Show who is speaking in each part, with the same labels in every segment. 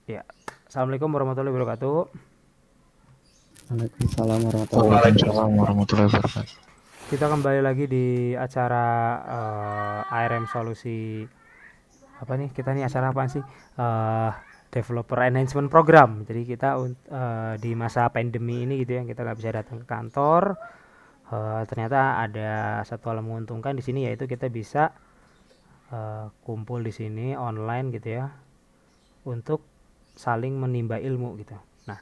Speaker 1: Ya, Assalamualaikum warahmatullahi wabarakatuh.
Speaker 2: Waalaikumsalam warahmatullahi wabarakatuh.
Speaker 3: Waalaikumsalam warahmatullahi wabarakatuh.
Speaker 1: Kita kembali lagi di acara ARM Solusi. Apa nih? Kita nih acara apaan sih? Developer Enhancement Program. Jadi kita di masa pandemi ini gitu ya, kita nggak bisa datang ke kantor. Ternyata ada satu hal menguntungkan di sini, yaitu kita bisa kumpul di sini online gitu ya, untuk saling menimba ilmu gitu. Nah,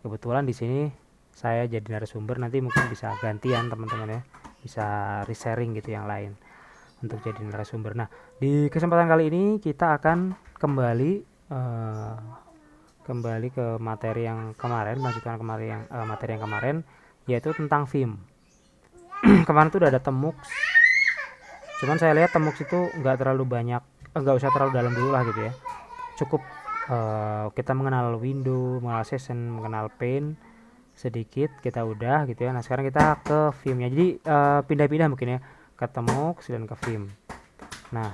Speaker 1: kebetulan di sini saya jadi narasumber, nanti mungkin bisa gantian teman-teman ya, bisa resharing gitu yang lain untuk jadi narasumber. Nah, di kesempatan kali ini kita akan kembali ke materi yang kemarin, melanjutkan materi yang kemarin, yaitu tentang Vim. Kemarin tuh udah ada Temux, cuman saya lihat Temux itu nggak terlalu banyak, nggak usah terlalu dalam dulu lah gitu ya. Cukup kita mengenal window, mengenal session, mengenal paint sedikit, kita udah gitu ya. Nah, sekarang kita ke Vim-nya. Jadi pindah-pindah mungkin ya, ke Temux dan ke Vim. Nah,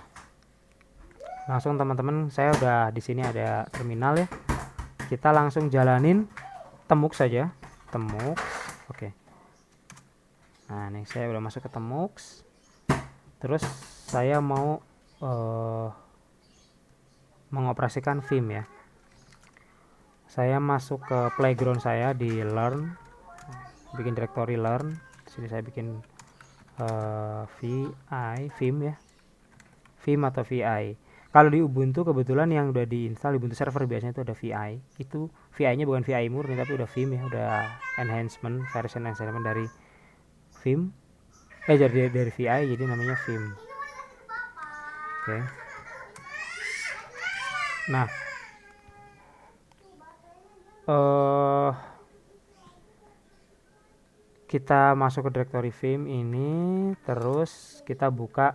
Speaker 1: langsung teman-teman, saya udah di sini ada terminal ya. Kita langsung jalanin Temux saja. Temux. Oke. Nah, nih saya udah masuk ke Temux. Terus saya mau mengoperasikan Vim ya. Saya masuk ke playground saya di learn, bikin directory learn. Di sini saya bikin Vim ya, Vim atau VI. Kalau di Ubuntu kebetulan yang udah diinstal Ubuntu server biasanya itu ada VI. Itu VI-nya bukan VI murni tapi udah Vim ya, udah version enhancement dari Vim. Dari VI jadi namanya Vim. Oke. Nah, kita masuk ke directory Vim ini, terus kita buka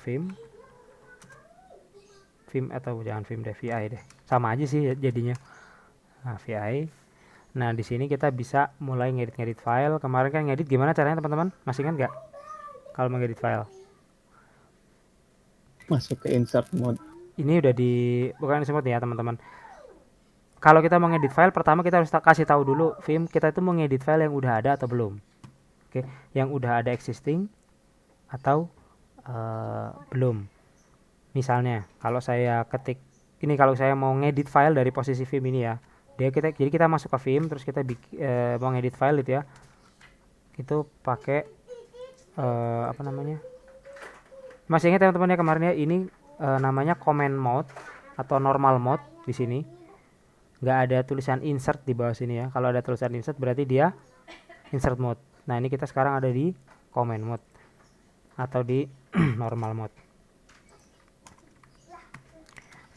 Speaker 1: Vim atau jangan Vim deh, VI deh, sama aja sih jadinya. Nah, VI. Nah, di sini kita bisa mulai ngedit file. Kemarin kan ngedit gimana caranya teman-teman? Masih ingat nggak kalau mau ngedit file?
Speaker 2: Masuk ke insert mode.
Speaker 1: Ini udah bukan insert mode ya teman-teman. Kalau kita mau ngedit file, pertama kita harus kasih tahu dulu Vim kita itu mau ngedit file yang udah ada atau belum. Oke, yang udah ada existing atau belum. Misalnya, kalau saya ketik ini, kalau saya mau ngedit file dari posisi Vim ini ya, jadi kita masuk ke Vim, terus kita mau ngedit file gitu ya. Itu pakai apa namanya? Masih ingat teman-teman ya kemarin ya, ini namanya command mode atau normal mode di sini. Nggak ada tulisan insert di bawah sini ya. Kalau ada tulisan insert berarti dia insert mode. Nah, ini kita sekarang ada di command mode atau di normal mode.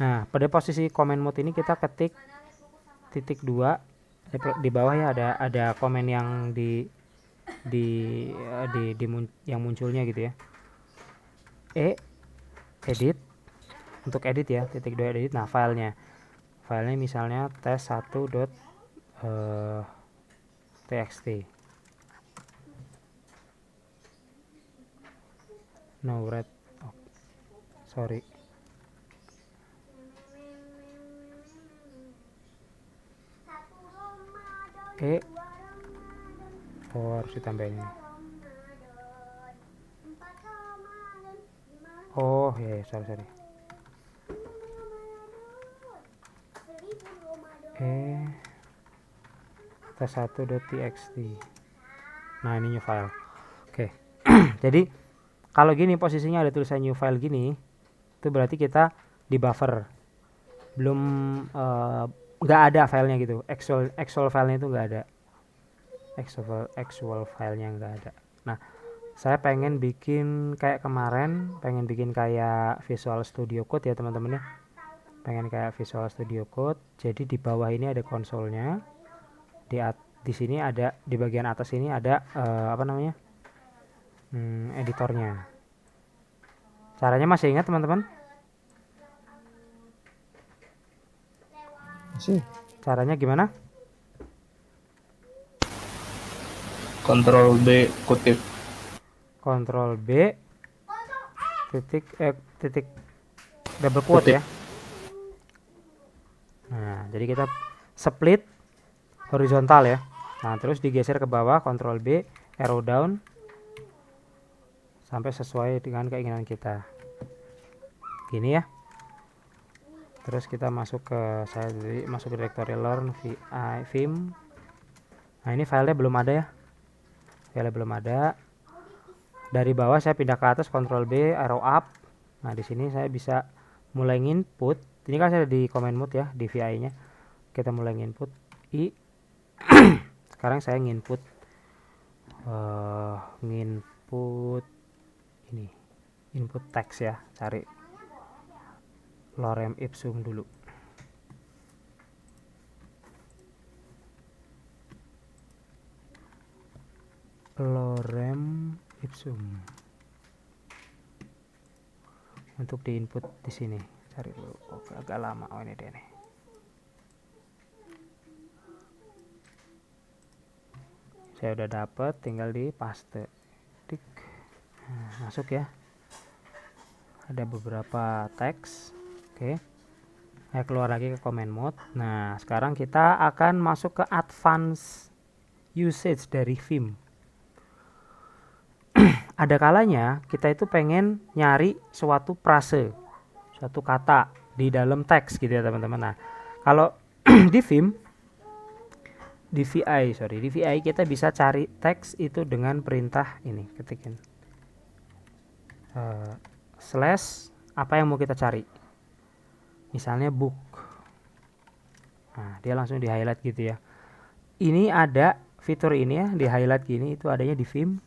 Speaker 1: Nah, pada posisi command mode ini kita ketik !2 di bawah ya, ada komen yang yang munculnya gitu ya. Edit, untuk edit ya, !2 edit. Nah, filenya misalnya test1.txt. No red, sorry. Harus ditambahin ini. Oh ya, sorry. test1.txt. Nah, ini new file. Oke. Jadi kalau gini posisinya ada tulisan new file gini, itu berarti kita di buffer, belum nggak ada filenya gitu. Actual filenya itu nggak ada. Actual filenya nggak ada. Nah, saya pengen bikin kayak kemarin, pengen bikin kayak Visual Studio Code ya teman-teman ya. Pengen kayak Visual Studio Code. Jadi di bawah ini ada konsolnya. Di sini ada, di bagian atas ini ada editornya. Caranya masih ingat teman-teman?
Speaker 2: Masih.
Speaker 1: Caranya gimana?
Speaker 3: Ctrl B kutip.
Speaker 1: Ctrl B titik double quote ya. Nah, jadi kita split horizontal ya. Nah, terus digeser ke bawah, Ctrl B, arrow down sampai sesuai dengan keinginan kita. Gini ya. Terus kita masuk ke directory learn vim. Nah, ini filenya belum ada ya. Filenya belum ada. Dari bawah saya pindah ke atas, Ctrl B, arrow up. Nah, di sini saya bisa mulai input. Ini kan saya di command mode ya, di VI-nya. Kita mulai input I. Sekarang saya nginput ini, input teks ya. Cari lorem ipsum dulu. Lorem ipsum. Untuk di input di sini. Cari dulu. Oke, agak lama. Oh, ini dia nih. Saya udah dapet, tinggal di paste. Tik. Nah, masuk ya. Ada beberapa teks. Oke. Saya keluar lagi ke command mode. Nah, sekarang kita akan masuk ke advanced usage dari Vim. Ada kalanya kita itu pengen nyari suatu frase, suatu kata di dalam teks gitu ya teman-teman. Nah, kalau di Vim, di VI kita bisa cari teks itu dengan perintah ini, ketikin slash apa yang mau kita cari. Misalnya book. Nah, dia langsung di highlight gitu ya. Ini ada fitur ini ya, di highlight gini, itu adanya di Vim.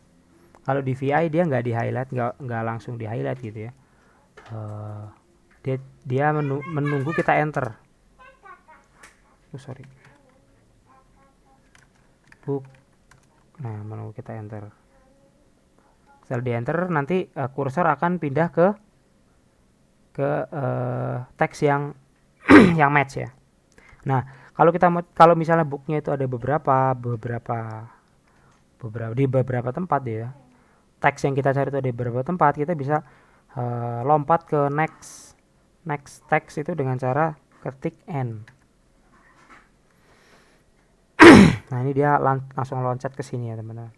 Speaker 1: Kalau di VI dia nggak di highlight, nggak langsung di highlight gitu ya. Dia menunggu kita enter. Sorry. Book. Nah, menunggu kita enter. Setelah di enter nanti kursor akan pindah ke teks yang yang match ya. Nah, kalau misalnya booknya itu ada beberapa di beberapa tempat ya. Teks yang kita cari itu ada beberapa tempat, kita bisa lompat ke next text itu dengan cara ketik N. Nah, ini dia langsung loncat ke sini ya teman-teman.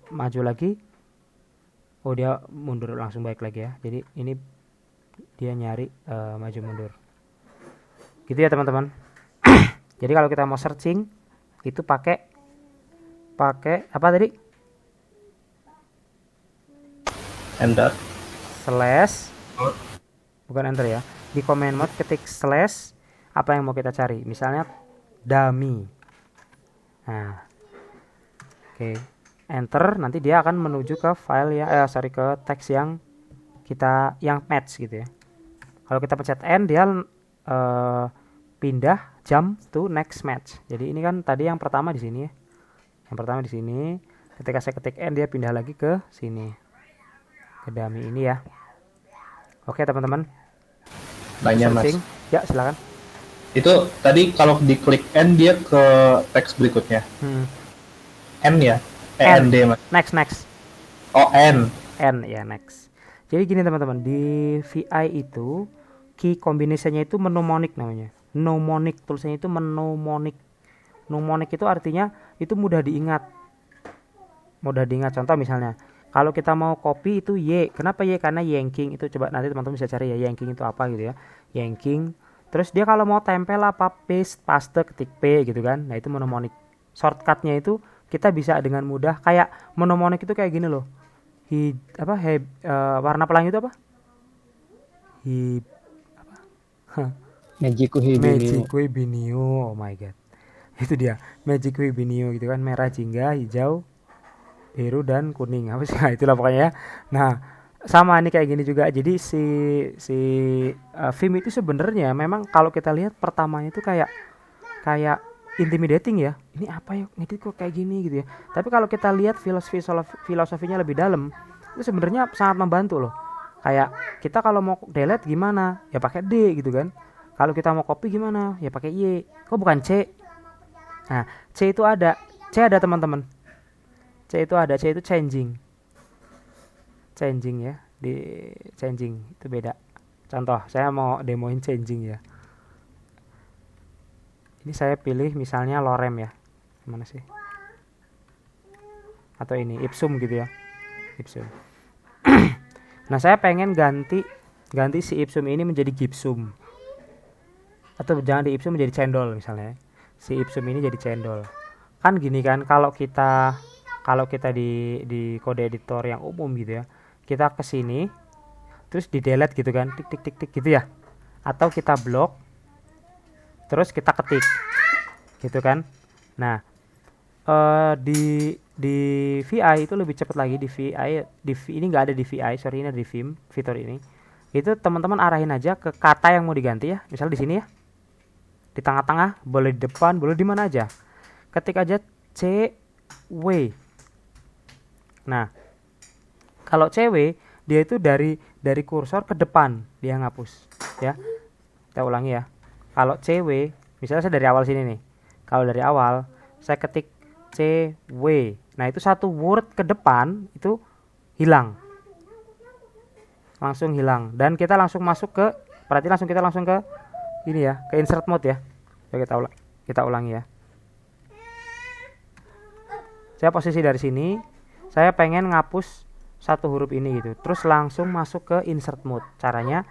Speaker 1: Maju lagi. Oh, dia mundur langsung balik lagi ya. Jadi ini dia nyari maju mundur. Gitu ya teman-teman. Jadi kalau kita mau searching itu pakai apa tadi?
Speaker 2: Enter.
Speaker 1: Slash. Bukan enter ya. Di command mode ketik slash apa yang mau kita cari. Misalnya dummy. Nah. Oke. Enter, nanti dia akan menuju ke file ya, ke teks yang match gitu ya. Kalau kita pencet N, dia pindah jump to next match. Jadi ini kan tadi yang pertama di sini ya. Yang pertama di sini, ketika saya ketik N dia pindah lagi ke sini. Ke dummy ini ya. Oke, teman-teman.
Speaker 2: Nanya Mas.
Speaker 1: Ya, silakan.
Speaker 2: Itu tadi kalau diklik N dia ke teks berikutnya. N ya?
Speaker 1: N.
Speaker 2: ND Mas.
Speaker 1: Next.
Speaker 2: Oh, N
Speaker 1: ya, next. Jadi gini teman-teman, di VI itu key combination-nya itu mnemonic namanya. Mnemonic, tulisannya itu mnemonic. Mnemonic itu artinya itu mudah diingat. Contoh misalnya, kalau kita mau copy itu Y. Kenapa Y? Karena yanking itu, coba nanti teman-teman bisa cari ya, yanking itu apa gitu ya. Yanking. Terus dia kalau mau tempel apa, paste, ketik P gitu kan. Nah, itu mnemonic. Shortcut-nya itu kita bisa dengan mudah, kayak mnemonic itu kayak gini loh. Warna pelangi itu apa?
Speaker 2: Magic
Speaker 1: Binio. Oh my god. Itu dia, Magic Binio gitu kan, merah, jingga, hijau, biru dan kuning. Apa sih? Nah, itulah pokoknya ya. Nah, sama ini kayak gini juga. Jadi si Vim itu sebenarnya memang kalau kita lihat pertamanya itu kayak intimidating ya. Ini apa ya? Ini kok kayak gini gitu ya. Tapi kalau kita lihat filosofinya lebih dalam, itu sebenarnya sangat membantu loh. Kayak kita kalau mau delete gimana? Ya pakai D gitu kan. Kalau kita mau copy gimana? Ya pakai Y. Kok bukan C? Nah, C ada teman-teman. C itu changing ya. Di changing itu beda. Contoh, saya mau demoin changing ya. Ini saya pilih misalnya lorem ya. Mana sih? Atau ini ipsum gitu ya. Ipsum. Nah, saya pengen ganti si ipsum ini menjadi gypsum. Atau jangan di ipsum menjadi cendol misalnya. Si ipsum ini jadi cendol. Kan gini kan, kalau kita di kode editor yang umum gitu ya, kita ke sini terus di delete gitu kan, tik tik tik tik gitu ya, atau kita blok terus kita ketik gitu kan. Nah, di VI itu lebih cepat lagi. Di VI ini nggak ada di VI, sorry, ini ada di Vim fitur ini. Itu teman-teman arahin aja ke kata yang mau diganti ya, misal di sini ya, di tengah-tengah, boleh di depan, boleh di mana aja. Ketik aja CW. Nah, kalau CW dia itu dari kursor ke depan dia ngapus ya. Kita ulangi ya. Kalau CW, misalnya saya dari awal sini nih. Kalau dari awal saya ketik CW. Nah, itu satu word ke depan itu hilang. Langsung hilang. Dan kita langsung masuk ke, berarti kita langsung ke ini ya, ke insert mode ya. Coba kita ulangi ya. Saya posisi dari sini, saya pengen ngapus satu huruf ini gitu. Terus langsung masuk ke insert mode. Caranya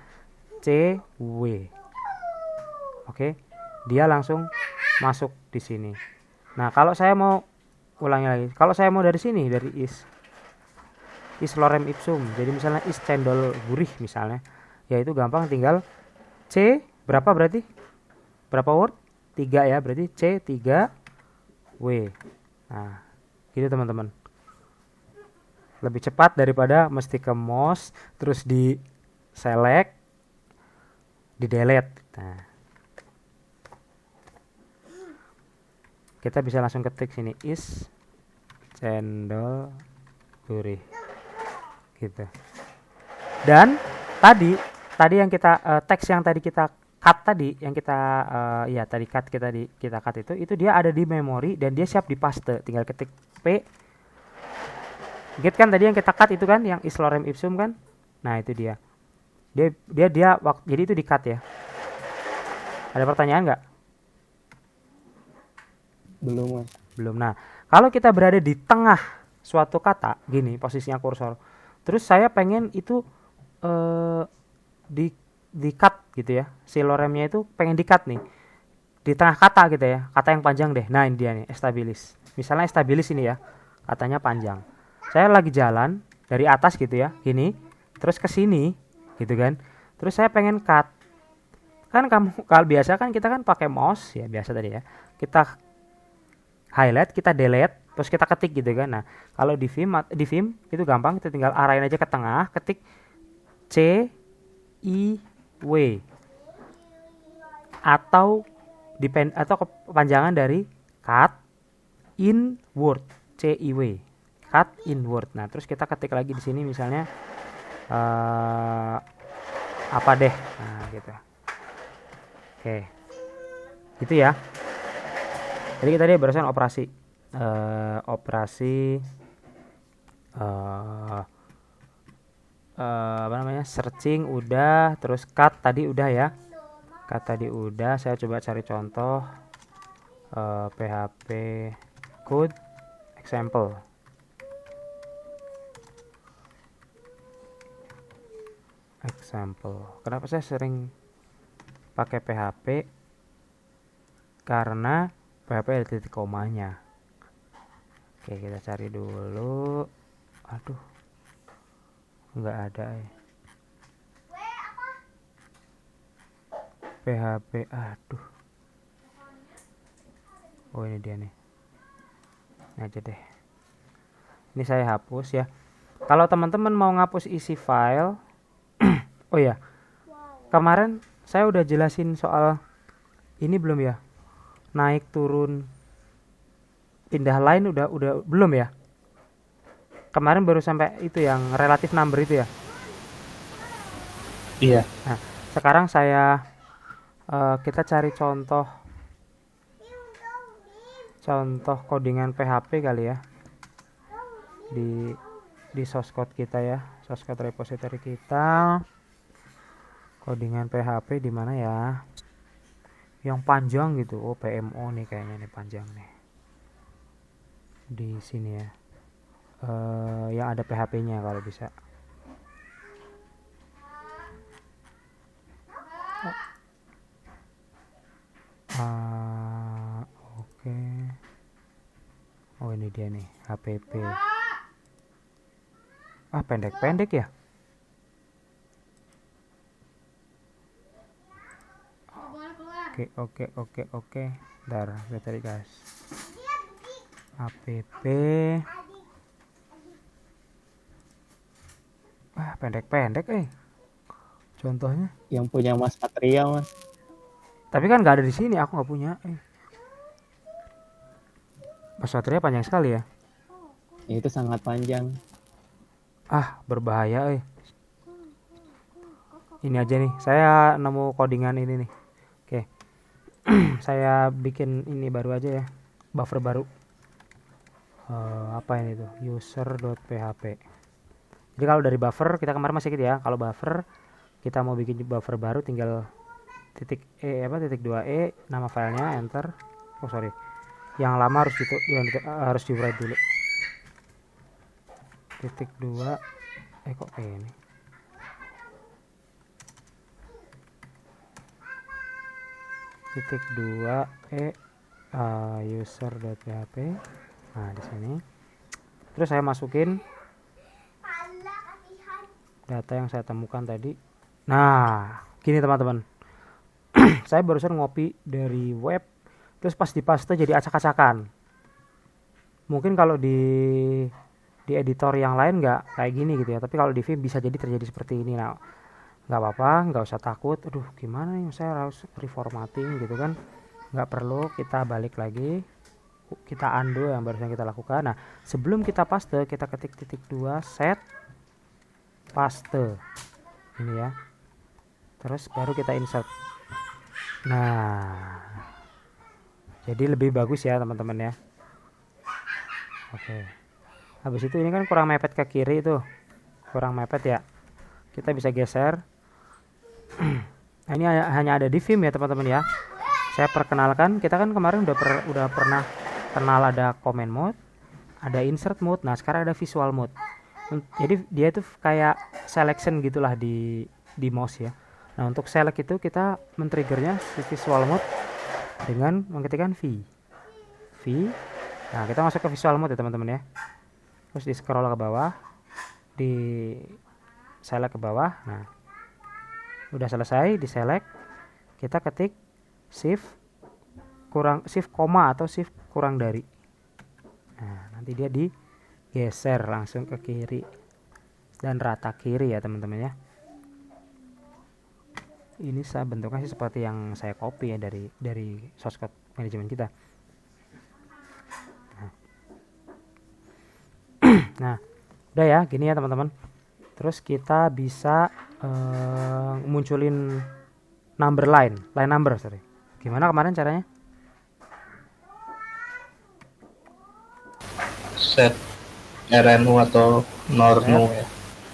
Speaker 1: CW. Oke. Dia langsung masuk di sini. Nah, kalau saya mau ulangi lagi. Kalau saya mau dari sini, dari is lorem ipsum. Jadi misalnya is cendol gurih misalnya. Ya itu gampang, tinggal C berapa berarti? Berapa word? 3 ya, berarti C3W. Nah, gitu teman-teman. Lebih cepat daripada mesti ke mouse terus di select, di delete. Nah, kita bisa langsung ketik sini is cendol gurih gitu. Dan tadi yang kita teks yang tadi kita cut tadi, yang kita kita cut itu dia ada di memori dan dia siap dipaste. Tinggal ketik P. Get kan tadi yang kita cut itu kan, yang is lorem ipsum kan. Nah, itu dia. Dia jadi itu di cut ya. Ada pertanyaan nggak?
Speaker 2: Belum, Mas.
Speaker 1: Belum. Nah, kalau kita berada di tengah suatu kata, gini posisinya kursor. Terus saya pengen itu di cut gitu ya. Si loremnya itu pengen di cut nih. Di tengah kata gitu ya. Kata yang panjang deh. Nah, ini dia nih, estabilis. Misalnya estabilis ini ya. Katanya panjang. Saya lagi jalan dari atas gitu ya, gini. Terus ke sini gitu kan. Terus saya pengen cut. Kan kalau biasa kan kita kan pakai mouse ya, biasa tadi ya. Kita highlight, kita delete, terus kita ketik gitu kan. Nah, kalau di Vim itu gampang, kita tinggal arahin aja ke tengah, ketik C I W atau kepanjangan dari cut inward, C I W, cut inward. Nah, terus kita ketik lagi di sini misalnya apa deh. Nah, gitu. Oke. Gitu ya. Jadi kita tadi barusan operasi apa namanya, searching udah, terus cut tadi udah ya. Cut tadi udah. Saya coba cari contoh PHP code example. Kenapa saya sering pakai PHP? Karena PHP ada titik komanya. Oke, kita cari dulu. Aduh, nggak ada ya. PHP, aduh. Oh, ini dia nih. Ini aja deh. Ini saya hapus ya. Kalau teman-teman mau ngapus isi file, oh ya, kemarin saya udah jelasin soal ini belum ya? Naik turun pindah line udah belum ya? Kemarin baru sampai itu yang relative number itu ya.
Speaker 2: Iya.
Speaker 1: Nah, sekarang kita cari contoh codingan PHP kali ya. Di source code kita ya, source code repository kita. Codingan PHP di mana ya? Yang panjang gitu. Oh, PMO nih kayaknya nih panjang nih. Di sini ya. Yang ada PHP-nya kalau bisa. Oke. Oh, ini dia nih, HPP. Pendek-pendek ya. Oke. Bentar, tadi guys. HPP. Pendek-pendek contohnya.
Speaker 4: Yang punya Mas Satria, Mas.
Speaker 1: Tapi kan nggak ada di sini, aku nggak punya. Mas Satria panjang sekali ya.
Speaker 4: Itu sangat panjang.
Speaker 1: Berbahaya. Ini aja nih, saya nemu codingan ini nih. Oke. Saya bikin ini baru aja ya, buffer baru. Apa ini tuh? User.php. Jadi kalau dari buffer kita kemarin masih gitu ya. Kalau buffer kita mau bikin buffer baru, tinggal titik 2e nama filenya, enter. Yang lama harus di write dulu. Titik 2 kok ini. Titik 2e user.php. Nah, di sini. Terus saya masukin data yang saya temukan tadi. Nah, gini teman-teman. Saya barusan ngopi dari web, terus pas dipaste jadi acak-acakan. Mungkin kalau di editor yang lain nggak kayak gini gitu ya, tapi kalau di Vim bisa jadi terjadi seperti ini. Nah, nggak apa-apa, nggak usah takut. Aduh, gimana nih, saya harus reformatting gitu kan? Nggak perlu, kita balik lagi, kita undo yang barusan kita lakukan. Nah, sebelum kita paste, kita ketik titik 2 set paste ini ya, terus baru kita insert. Nah, jadi lebih bagus ya teman-teman ya. Oke, habis itu ini kan kurang mepet ke kiri tuh, kurang mepet ya, kita bisa geser. Nah, ini hanya ada di Vim ya teman-teman ya. Saya perkenalkan, kita kan kemarin udah pernah kenal ada comment mode, ada insert mode. Nah, sekarang ada visual mode. Jadi dia itu kayak selection gitulah di mouse ya. Nah, untuk select itu kita men-triggernya di visual mode dengan mengetikkan V. Nah, kita masuk ke visual mode ya teman-teman ya. Terus di scroll ke bawah, di select ke bawah. Nah, udah selesai di select, kita ketik shift koma atau shift kurang dari. Nah, nanti dia digeser langsung ke kiri dan rata kiri ya teman-teman ya. Ini saya bentuknya sih seperti yang saya copy ya dari source code manajemen kita. Nah, udah ya gini ya teman-teman. Terus kita bisa munculin line number. Gimana kemarin caranya?
Speaker 2: Set RNU atau NORNU ya.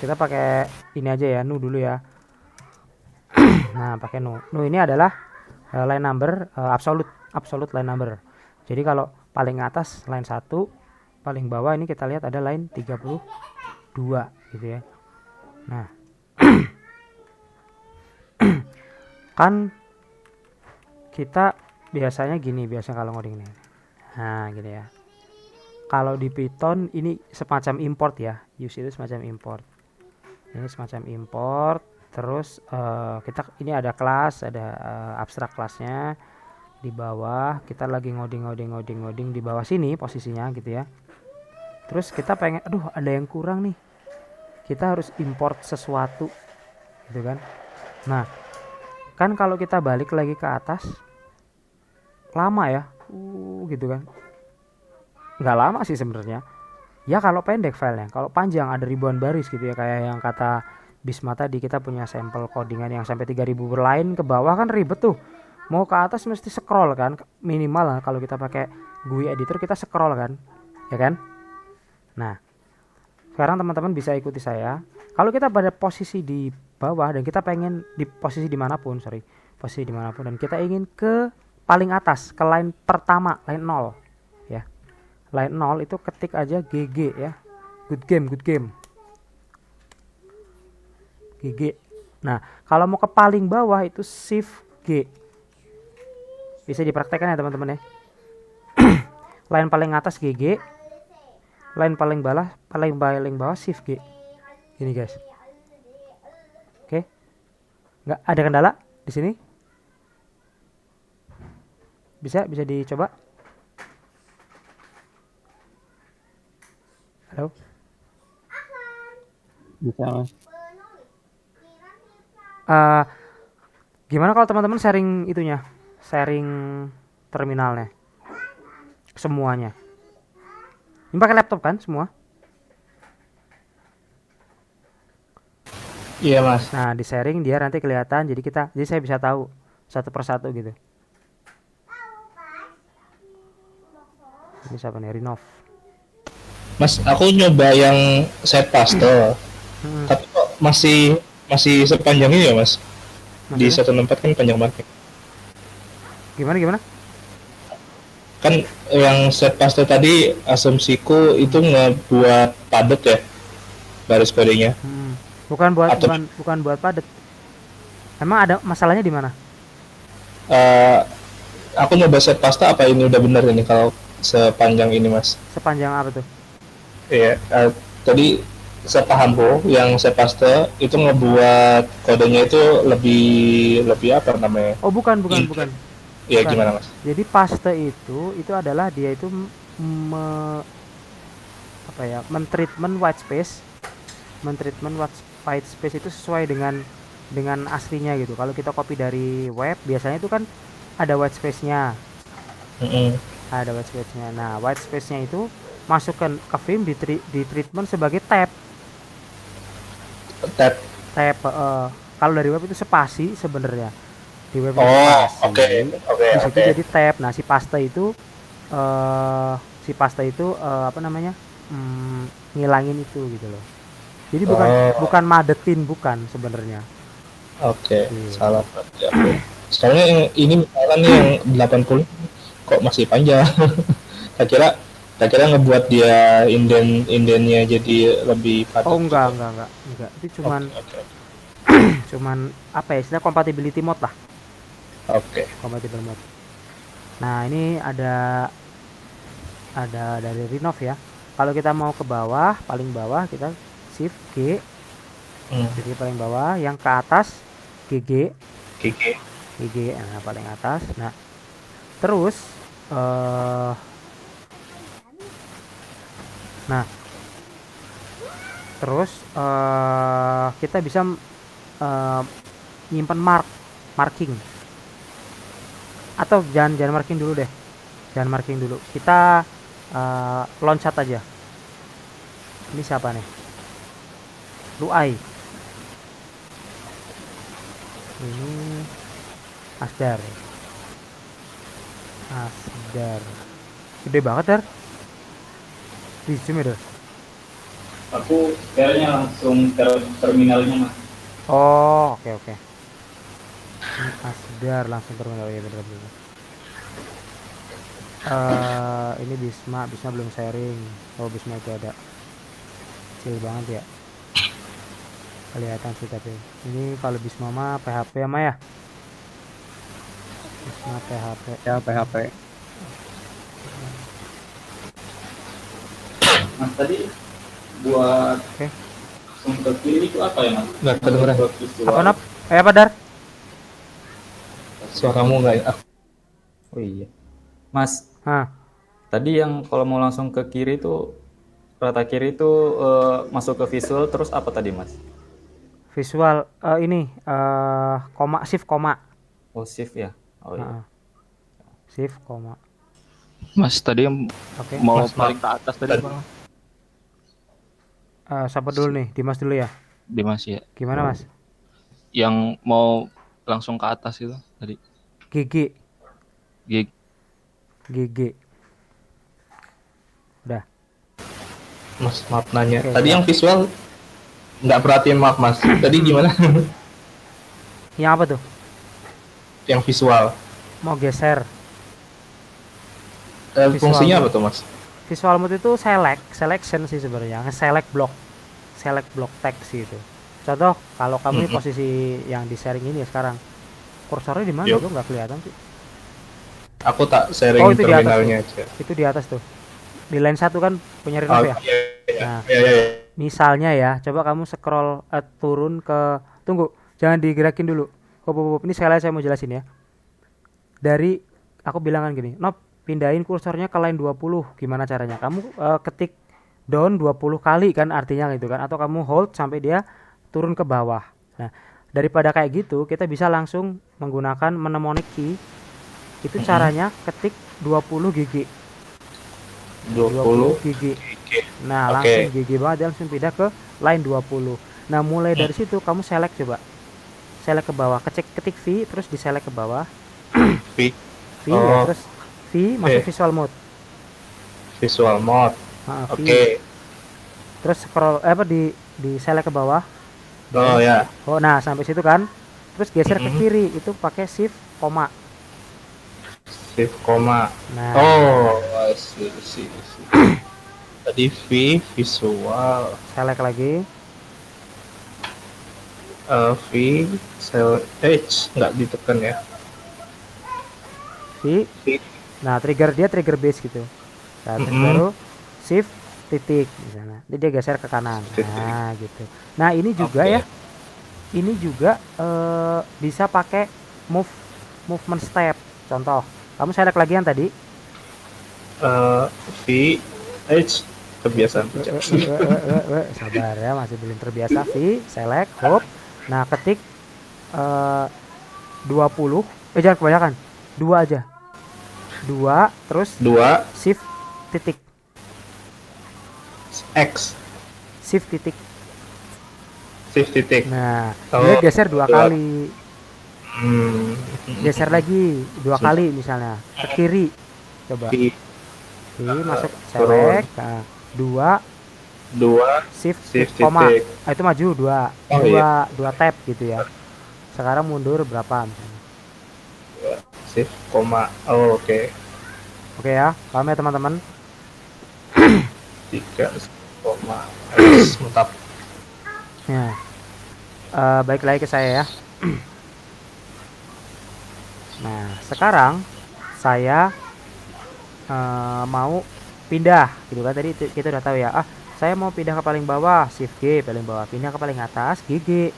Speaker 1: Kita pakai ini aja ya, nu dulu ya. Nah, pakai nu. Nu ini adalah line number absolute line number. Jadi kalau paling atas line 1, paling bawah ini kita lihat ada line 32 gitu ya. Nah, kan kita biasanya gini, kalau ngoding nih. Nah, gini ya. Kalau di Python ini semacam import ya. Use itu semacam import. Ini semacam import. Terus kita ini ada kelas, ada abstrak kelasnya. Di bawah kita lagi ngoding di bawah sini posisinya gitu ya. Terus kita pengen, ada yang kurang nih. Kita harus import sesuatu gitu kan. Nah, kan kalau kita balik lagi ke atas lama ya. Gitu kan. Nggak lama sih sebenarnya. Ya kalau pendek filenya, kalau panjang ada ribuan baris gitu ya, kayak yang kata Bisma tadi, kita punya sampel codingan yang sampai 3000 line ke bawah kan ribet tuh. Mau ke atas mesti scroll kan, minimal lah kalau kita pakai GUI editor kita scroll kan. Ya kan? Nah, sekarang teman-teman bisa ikuti saya. Kalau kita pada posisi di bawah dan kita pengen di posisi dimanapun, dan kita ingin ke paling atas, ke line pertama, line 0 ya. Line 0 itu ketik aja GG ya. Good game GG. Nah, kalau mau ke paling bawah itu shift G. Bisa dipraktekkan ya teman-teman ya. Line paling atas GG, line paling bawah shift G. Gini guys. Oke. Nggak ada kendala di sini? Bisa dicoba. Halo.
Speaker 4: Bisa mas.
Speaker 1: Gimana kalau teman-teman sharing itunya, sharing terminalnya, semuanya. Ini pakai laptop kan semua?
Speaker 2: Iya mas.
Speaker 1: Nah di sharing dia nanti kelihatan, jadi saya bisa tahu satu persatu gitu. Ini siapa nih? Rinov.
Speaker 2: Mas, aku nyoba yang set paste, tapi kok masih sepanjang ini ya mas? Di
Speaker 1: Maksudnya?
Speaker 2: 164 kan panjang banget.
Speaker 1: Gimana?
Speaker 2: Kan yang set paste tadi asumsiku itu ngebuat padat ya baris kodenya.
Speaker 1: Bukan buat padat. Emang ada masalahnya di mana?
Speaker 2: Aku nyoba set paste, apa ini udah bener ini kalau sepanjang ini mas?
Speaker 1: Sepanjang apa tuh?
Speaker 2: Iya, tadi sepahamku yang set paste itu ngebuat kodenya itu lebih apa namanya?
Speaker 1: Oh bukan.
Speaker 2: Iya,
Speaker 1: Bukan.
Speaker 2: gimana mas?
Speaker 1: Jadi paste itu adalah dia itu mentreatment white space itu sesuai dengan aslinya gitu. Kalau kita copy dari web biasanya itu kan ada white space-nya. Ada white space-nya. Nah, white space-nya itu masukkan ke Vim di treatment sebagai tab. Kalau dari web itu spasi sebenarnya. Di web itu spasi.
Speaker 2: Oke.
Speaker 1: Di situ jadi tab. Nah, si paste itu ngilangin itu gitu loh. Jadi bukan madetin, bukan sebenarnya.
Speaker 2: Oke, salah. Soalnya yang ini misalnya nih yang 80 kok masih panjang. Tak kira ngebuat dia indennya jadi lebih padat.
Speaker 1: Oh enggak. Itu cuman apa ya, istilah compatibility mode lah.
Speaker 2: Oke.
Speaker 1: Compatible mode. Nah, ini ada dari Rinov ya. Kalau kita mau ke bawah, paling bawah kita shift G. Jadi paling bawah, yang ke atas GG. Nah, paling atas. Nah, terus kita bisa nyimpan marking. Atau jangan marking dulu deh. Kita loncat aja. Ini siapa nih? Luai. Ini Asdar. Gede banget, Dar. Di zoom ya, Dar.
Speaker 5: Aku share-nya langsung terminalnya mas.
Speaker 1: Oh, oke. Ini Asdar langsung terminal ya, bener. Ini Bisma belum sharing. Oh, Bisma itu ada. Kecil banget ya. Kelihatan sih, tapi ini kalau Bisma mah PHP ya, ya. Bisma PHP.
Speaker 4: Ya PHP.
Speaker 5: Mas tadi buat langsung ke kiri itu apa ya mas?
Speaker 2: Nggak kedengeran.
Speaker 1: Apa Dar?
Speaker 2: Suaramu nggak ya?
Speaker 3: Oh iya. Mas,
Speaker 1: Hah.
Speaker 3: tadi yang kalau mau langsung ke kiri itu, rata kiri itu masuk ke visual, terus apa tadi mas?
Speaker 1: Visual shift koma.
Speaker 3: Oh shift ya? Oh iya.
Speaker 1: Shift koma.
Speaker 3: Mas tadi yang mau paling ke atas tadi bang?
Speaker 1: Siapa dulu nih? Dimas dulu ya?
Speaker 3: Dimas ya.
Speaker 1: Gimana mas?
Speaker 3: Yang mau langsung ke atas itu tadi?
Speaker 1: GG. Udah.
Speaker 2: Mas, maaf nanya. Tadi yang visual nggak perhatiin, maaf Mas. Tadi gimana?
Speaker 1: Yang apa tuh?
Speaker 2: Yang visual.
Speaker 1: Mau geser. Visual
Speaker 2: Fungsinya apa
Speaker 1: mode.
Speaker 2: tuh Mas?
Speaker 1: Visual mode itu selection sih sebenarnya, select block text gitu. Contoh kalau kamu di posisi yang di sharing ini ya sekarang, kursornya di mana
Speaker 2: Yup.
Speaker 1: tuh nggak kelihatan sih?
Speaker 2: Aku tak sharing
Speaker 1: Oh, itu di atas
Speaker 2: terminalnya aja.
Speaker 1: Itu di atas tuh. Di line 1 kan punya
Speaker 2: Oh,
Speaker 1: Renov ya.
Speaker 2: iya, iya,
Speaker 1: Nah,
Speaker 2: iya, iya.
Speaker 1: misalnya ya, coba kamu scroll turun ke, tunggu, jangan digerakin dulu. Hop. Ini sekali saya mau jelasin ya. Dari aku bilangan gini, Nop, pindahin kursornya ke line 20. Gimana caranya? Kamu ketik down 20 kali kan artinya gitu kan, atau kamu hold sampai dia turun ke bawah. Nah, daripada kayak gitu, kita bisa langsung menggunakan mnemonic key. Itu caranya ketik 20 GG.
Speaker 2: 20
Speaker 1: GG.
Speaker 2: Oke.
Speaker 1: Nah,
Speaker 2: Oke.
Speaker 1: langsung GG banget, dia langsung pindah ke line 20. Nah, mulai dari situ kamu select coba. Select ke bawah, ketik V terus di select ke bawah.
Speaker 2: V.
Speaker 1: V ya, terus V masuk visual mode.
Speaker 2: Visual mode.
Speaker 1: V.
Speaker 2: Oke.
Speaker 1: Terus scroll di select ke bawah.
Speaker 2: Oh ya.
Speaker 1: Oh, nah sampai situ kan. Terus geser ke kiri, itu pakai shift koma.
Speaker 2: Shift koma.
Speaker 1: Nah,
Speaker 2: Oh, I see. Tadi V visual.
Speaker 1: select lagi.
Speaker 2: V cell H nggak ditekan ya.
Speaker 1: V.
Speaker 2: V.
Speaker 1: Nah, trigger base gitu. Nah, terus baru shift titik misalnya. Jadi dia geser ke kanan. Nah, gitu. Nah, ini juga ya. Ini juga bisa pakai movement step. Contoh, kamu select lagi yang tadi.
Speaker 2: V H kebiasaan pencet.
Speaker 1: Sabar ya, masih belum terbiasa. V select hop. Nah, ketik 20. Jangan kebanyakan. 2 aja. 2 terus
Speaker 2: 2
Speaker 1: shift titik.
Speaker 2: X
Speaker 1: Shift titik.
Speaker 2: shift titik.
Speaker 1: Nah, dia geser 2 kali. Geser lagi 2 kali misalnya ke kiri. Coba.
Speaker 2: V
Speaker 1: masuk select. Nah, 2 shift koma.
Speaker 2: titik.
Speaker 1: Nah, itu maju 2 tab gitu ya. Sekarang mundur berapa misalnya.
Speaker 2: Shift koma. Oh, oke.
Speaker 1: Oke ya, paham ya teman-teman?
Speaker 2: 3 koma. Harus mutap.
Speaker 1: Ya. Baik lagi ke saya ya. Nah, sekarang saya mau pindah gitu kan, tadi kita udah tahu ya. Saya mau pindah ke paling bawah, shift G paling bawah, pindah ke paling atas GG.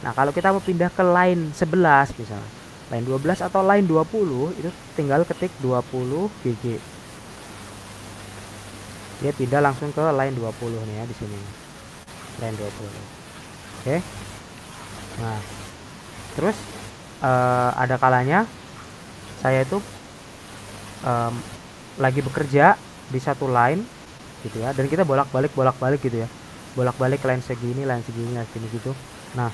Speaker 1: Nah, kalau kita mau pindah ke line 11 misalnya, line 12 atau line 20, itu tinggal ketik 20 GG. Dia pindah langsung ke line 20 nih ya, di sini. Line 20. Oke. Nah, terus ada kalanya saya itu lagi bekerja di satu line gitu ya, dan kita bolak-balik gitu ya, bolak-balik line segini gitu. Nah,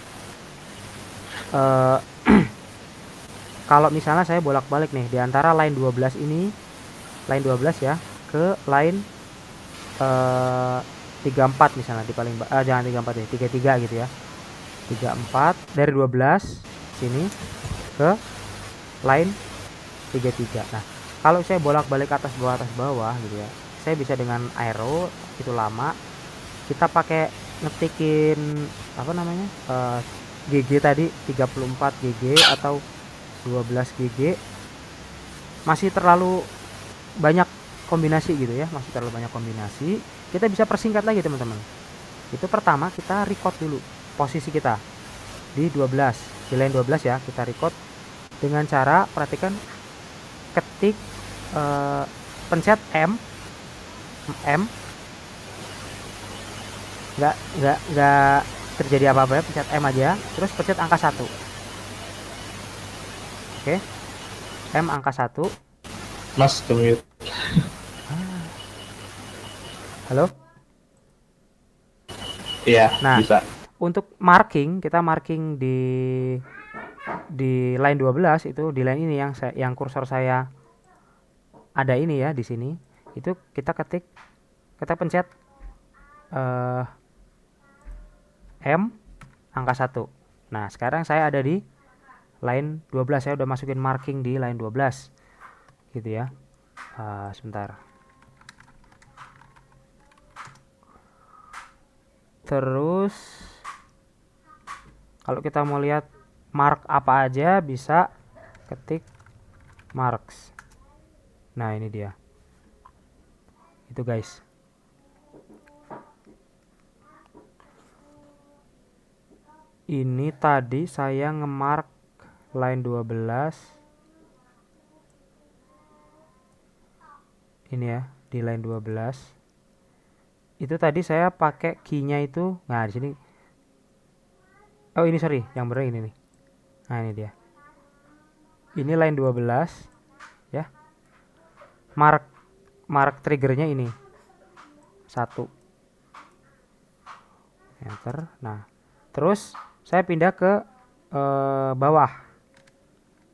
Speaker 1: kalau misalnya saya bolak-balik nih di antara line 12 ini, line 12 ya, ke line 34 misalnya di paling jangan 34 ya, 33 gitu ya. 34 dari 12 sini ke line 33. Nah, kalau saya bolak-balik atas bawah gitu ya, saya bisa dengan arrow, itu lama. Kita pakai ngetikin apa namanya? GG tadi 34 GG atau 12 GG. Masih terlalu banyak kombinasi gitu ya, masih terlalu banyak kombinasi. Kita bisa persingkat lagi teman-teman. Itu pertama kita record dulu posisi kita di 12, di line 12 ya, kita record dengan cara, perhatikan, ketik pencet M nggak terjadi apa-apa ya, pencet M aja, terus pencet angka 1. Oke. M angka 1.
Speaker 2: Mas mute.
Speaker 1: Halo?
Speaker 2: Iya,
Speaker 1: Nah,
Speaker 2: bisa.
Speaker 1: untuk marking, kita marking di line 12 itu, di line ini yang kursor saya ada ini ya, di sini. Itu kita pencet M angka 1. Nah, sekarang saya ada di line 12. Saya udah masukin marking di line 12. Gitu ya. Sebentar. Terus kalau kita mau lihat mark apa aja, bisa ketik marks. Nah, ini dia. Itu guys. Ini tadi saya ngemark line 12. Ini ya, di line 12. Itu tadi saya pakai key-nya itu. Nah, di sini. Oh, ini sorry, yang benar ini nih. Nah, ini dia. Ini line 12 ya. Mark triggernya ini 1. Enter. Nah, terus saya pindah ke bawah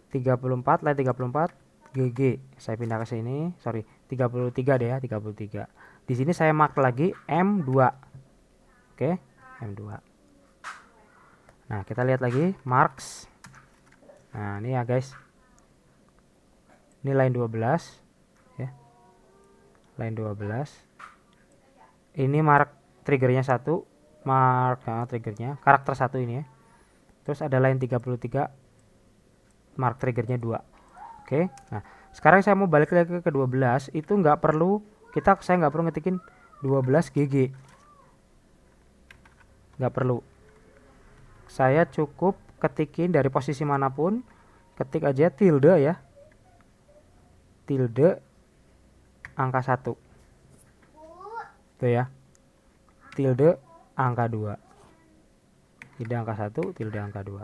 Speaker 1: 34, line 34 GG. Saya pindah ke sini, sorry, 33 deh ya, 33. Di sini saya mark lagi M2. Oke, M2. Nah, kita lihat lagi marks. Nah, ini ya guys. Ini line 12 ya. Line 12. Ini mark triggernya 1, mark triggernya karakter 1 ini ya. Terus ada line 33, mark triggernya 2. Oke. Nah, sekarang saya mau balik lagi ke 12. Itu nggak perlu saya nggak perlu ngetikin 12 GG. Nggak perlu. Saya cukup ketikin dari posisi manapun, ketik aja tilde ya. Tilde angka 1. Tuh ya. Tilde angka 2. Tilde angka 1, tilde angka 2.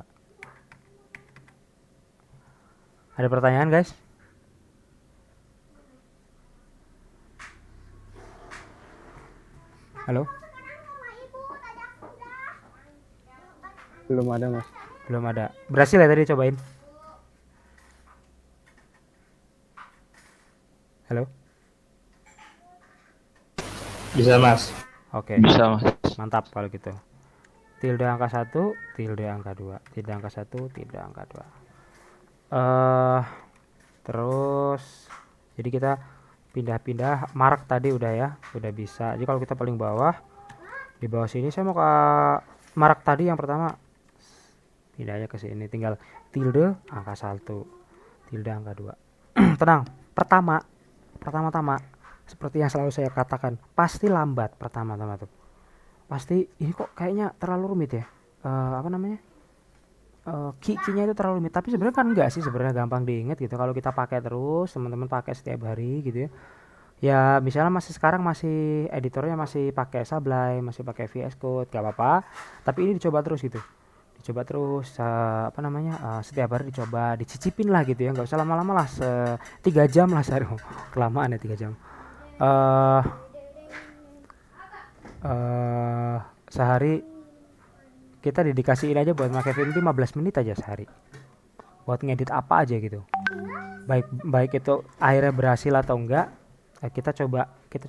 Speaker 1: Ada pertanyaan guys? Halo?
Speaker 4: Belum ada mas.
Speaker 1: Belum ada. Berhasil ya tadi cobain? Halo?
Speaker 2: Bisa mas.
Speaker 1: Oke.
Speaker 3: Bisa mas.
Speaker 1: Mantap kalau gitu. Tilde angka 1, tilde angka 2. Tilde angka 1, tilde angka 2. Terus jadi kita pindah-pindah mark tadi udah ya, udah bisa. Jadi kalau kita paling bawah, di bawah sini saya mau ke mark tadi yang pertama, pindah aja ke sini, tinggal tilde angka 1, tilde angka 2. Tenang, pertama-tama seperti yang selalu saya katakan, pasti lambat pertama-tama tuh. Pasti ini kok kayaknya terlalu rumit ya. Key-nya itu terlalu rumit, tapi sebenarnya kan enggak sih, sebenarnya gampang diingat gitu kalau kita pakai terus, teman-teman pakai setiap hari gitu ya. Ya misalnya sekarang masih editornya masih pakai Sublime, masih pakai VS Code, gak apa-apa, tapi ini dicoba terus gitu. Dicoba terus setiap hari dicoba, dicicipin lah gitu ya, nggak usah lama-lama lah, 3 jam lah sehari. Kelamaan ya 3 jam. Sehari kita dedikasiin aja buat pakai film 15 menit aja sehari, buat ngedit apa aja gitu, baik itu akhirnya berhasil atau enggak, kita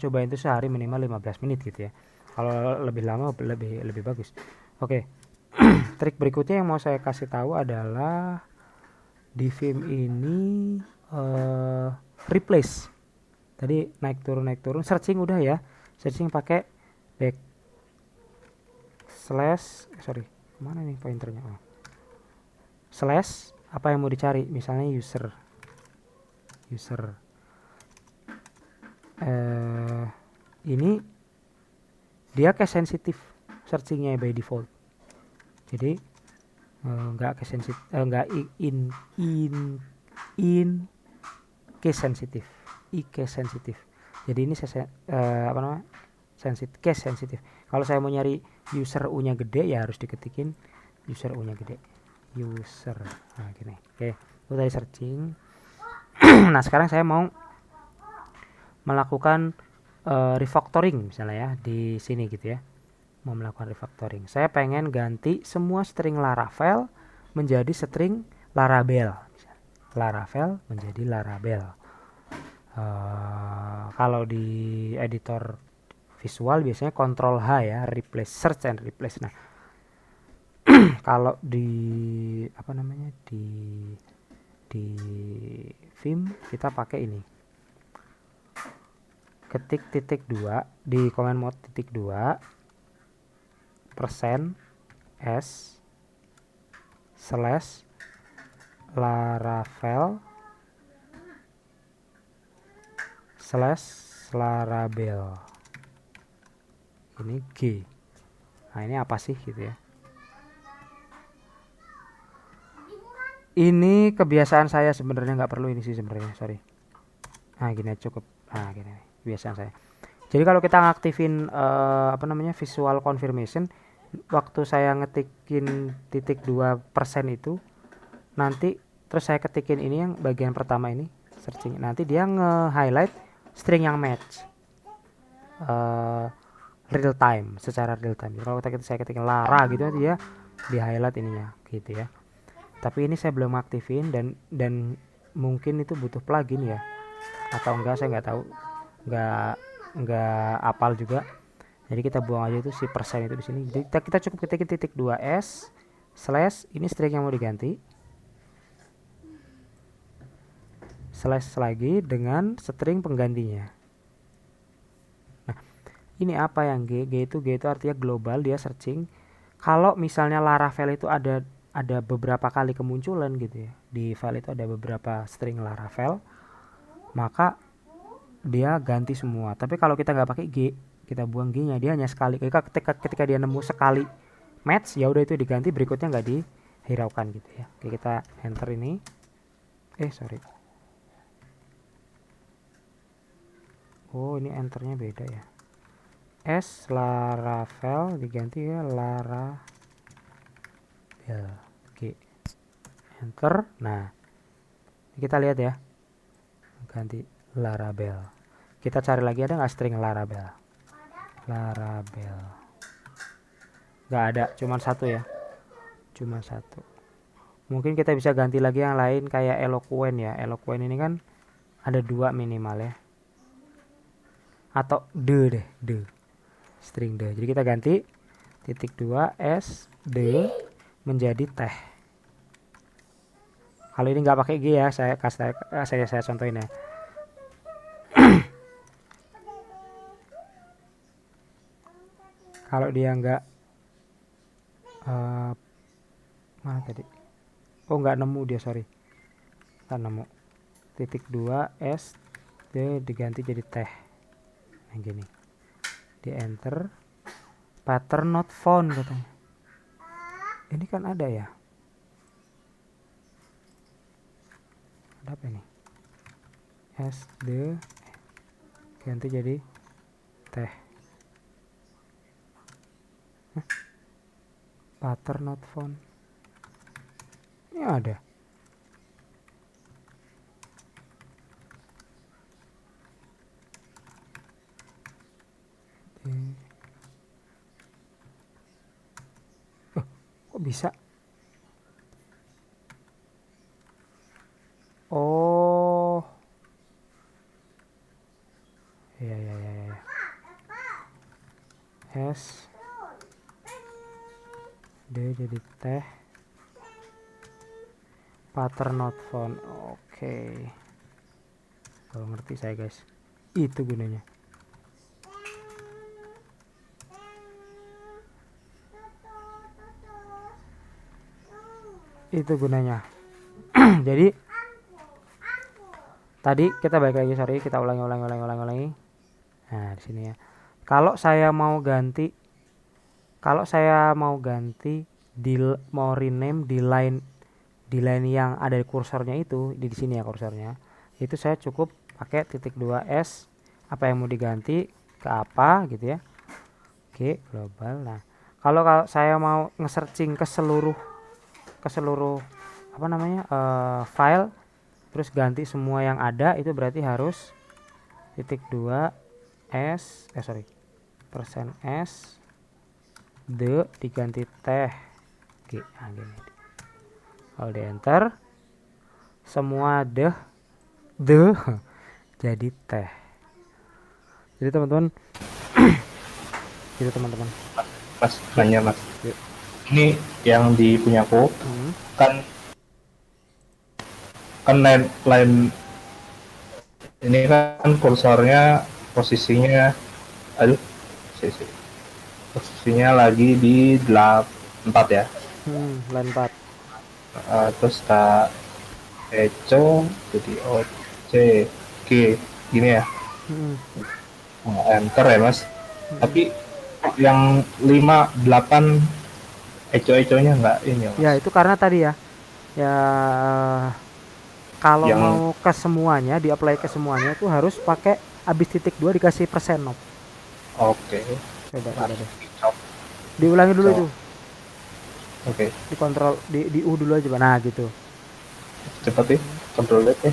Speaker 1: cobain itu sehari minimal 15 menit gitu ya. Kalau lebih lama lebih bagus. Oke. Trik berikutnya yang mau saya kasih tahu adalah di film ini replace. Tadi naik turun, searching udah ya, searching pakai kemana nih pointernya? Slash apa yang mau dicari, misalnya user. Ini dia case sensitif searchingnya by default, jadi nggak case sensitif, nggak in case sensitif, case sensitif. Jadi ini case sensitif. Kalau saya mau nyari user U-nya gede ya harus diketikin user U-nya gede. User. Nah, gini. Oke, itu tadi searching. Nah, sekarang saya mau melakukan refactoring misalnya ya di sini gitu ya. Mau melakukan refactoring. Saya pengen ganti semua string Laravel menjadi string Laravel. Laravel menjadi Laravel. Kalau di editor visual biasanya Ctrl H ya, replace, search and replace. Nah, kalau di apa namanya di Vim kita pakai ini, ketik titik 2 di command mode titik 2 persen s slash laravel slash laravel, ini G. Nah ini apa sih gitu ya. Ini kebiasaan saya sebenarnya, nggak perlu ini sih sebenarnya, sorry. Nah gini cukup. Nah gini kebiasaan saya. Jadi kalau kita ngaktifin apa namanya visual confirmation, waktu saya ngetikin titik 2% itu, nanti terus saya ketikin ini yang bagian pertama ini searching, nanti dia nge-highlight string yang match real time, secara real time. Jadi kalau saya ketikin Lara gitu, dia di highlight ininya gitu ya. Tapi ini saya belum aktifin dan mungkin itu butuh plugin ya, atau enggak saya nggak tahu, nggak apal juga. Jadi kita buang aja itu si persen itu di sini. Jadi kita cukup ketikin titik 2s slash ini string yang mau diganti, slash lagi dengan string penggantinya. Nah ini apa yang G itu artinya global, dia searching. Kalau misalnya Laravel itu ada beberapa kali kemunculan gitu ya, di file itu ada beberapa string Laravel, maka dia ganti semua. Tapi kalau kita nggak pakai G, kita buang G-nya, dia hanya sekali. Ketika dia nemu sekali match, ya udah itu diganti, berikutnya nggak dihiraukan gitu ya. Oke, kita enter ini. Sorry. Oh ini enternya beda ya. S Laravel diganti ya Laravel. Oke, enter. Nah kita lihat ya, ganti Laravel. Kita cari lagi, ada nggak string Laravel? Nggak ada, cuman satu ya, cuma satu. Mungkin kita bisa ganti lagi yang lain kayak Eloquent ya. Eloquent ini kan ada 2 minimal ya, atau the string the. Jadi kita ganti titik 2 s the menjadi teh. Kalau ini nggak pakai G ya, saya contohin ya. Kalau dia nggak mana tadi? Oh nggak nemu dia, sorry. Nggak nemu. Titik 2 s dia diganti jadi teh. Nah gini. Di enter. Pattern not found katanya. Ini kan ada ya. Ada apa ini? S D ganti jadi teh. Pattern not found. Ini ada. Kok bisa? Oh. Ya. S D jadi teh. Pattern not found. Oke. Kalau ngerti saya guys. Itu gunanya. Itu gunanya. Jadi tadi kita balik lagi, sorry, kita ulangi. Nah di sini ya. Kalau saya mau ganti mau rename di line yang ada di kursornya itu, di sini ya kursornya, itu saya cukup pakai titik 2s apa yang mau diganti ke apa gitu ya. Oke, global. Nah kalau saya mau nge-searching ke seluruh apa namanya file, terus ganti semua yang ada, itu berarti harus titik 2 s persen s the diganti teh. Oke, nah gini. Kalau di enter semua the jadi teh. Jadi teman-teman
Speaker 2: Mas nanya mas, ini yang di punyaku
Speaker 1: Hmm.
Speaker 2: kan line ini kan kursornya posisinya, aduh, sih. Posisinya lagi di 4 ya.
Speaker 1: Line 4.
Speaker 2: Terus tak eco jadi O C G gini ya.
Speaker 1: Hmm.
Speaker 2: Enter ya mas. Tapi yang 5 8 eco-econya nggak ini ya mas.
Speaker 1: Ya itu karena tadi ya kalau
Speaker 2: Yang-
Speaker 1: mau ke semuanya, di-apply ke semuanya itu harus pakai habis titik 2 dikasih persen Nob.
Speaker 2: Oke.
Speaker 1: Coba deh. Diulangi dulu
Speaker 2: So.
Speaker 1: itu.
Speaker 2: Oke.
Speaker 1: Dikontrol di U dulu aja. Nah, gitu.
Speaker 2: Cepat ya. Control Z ya.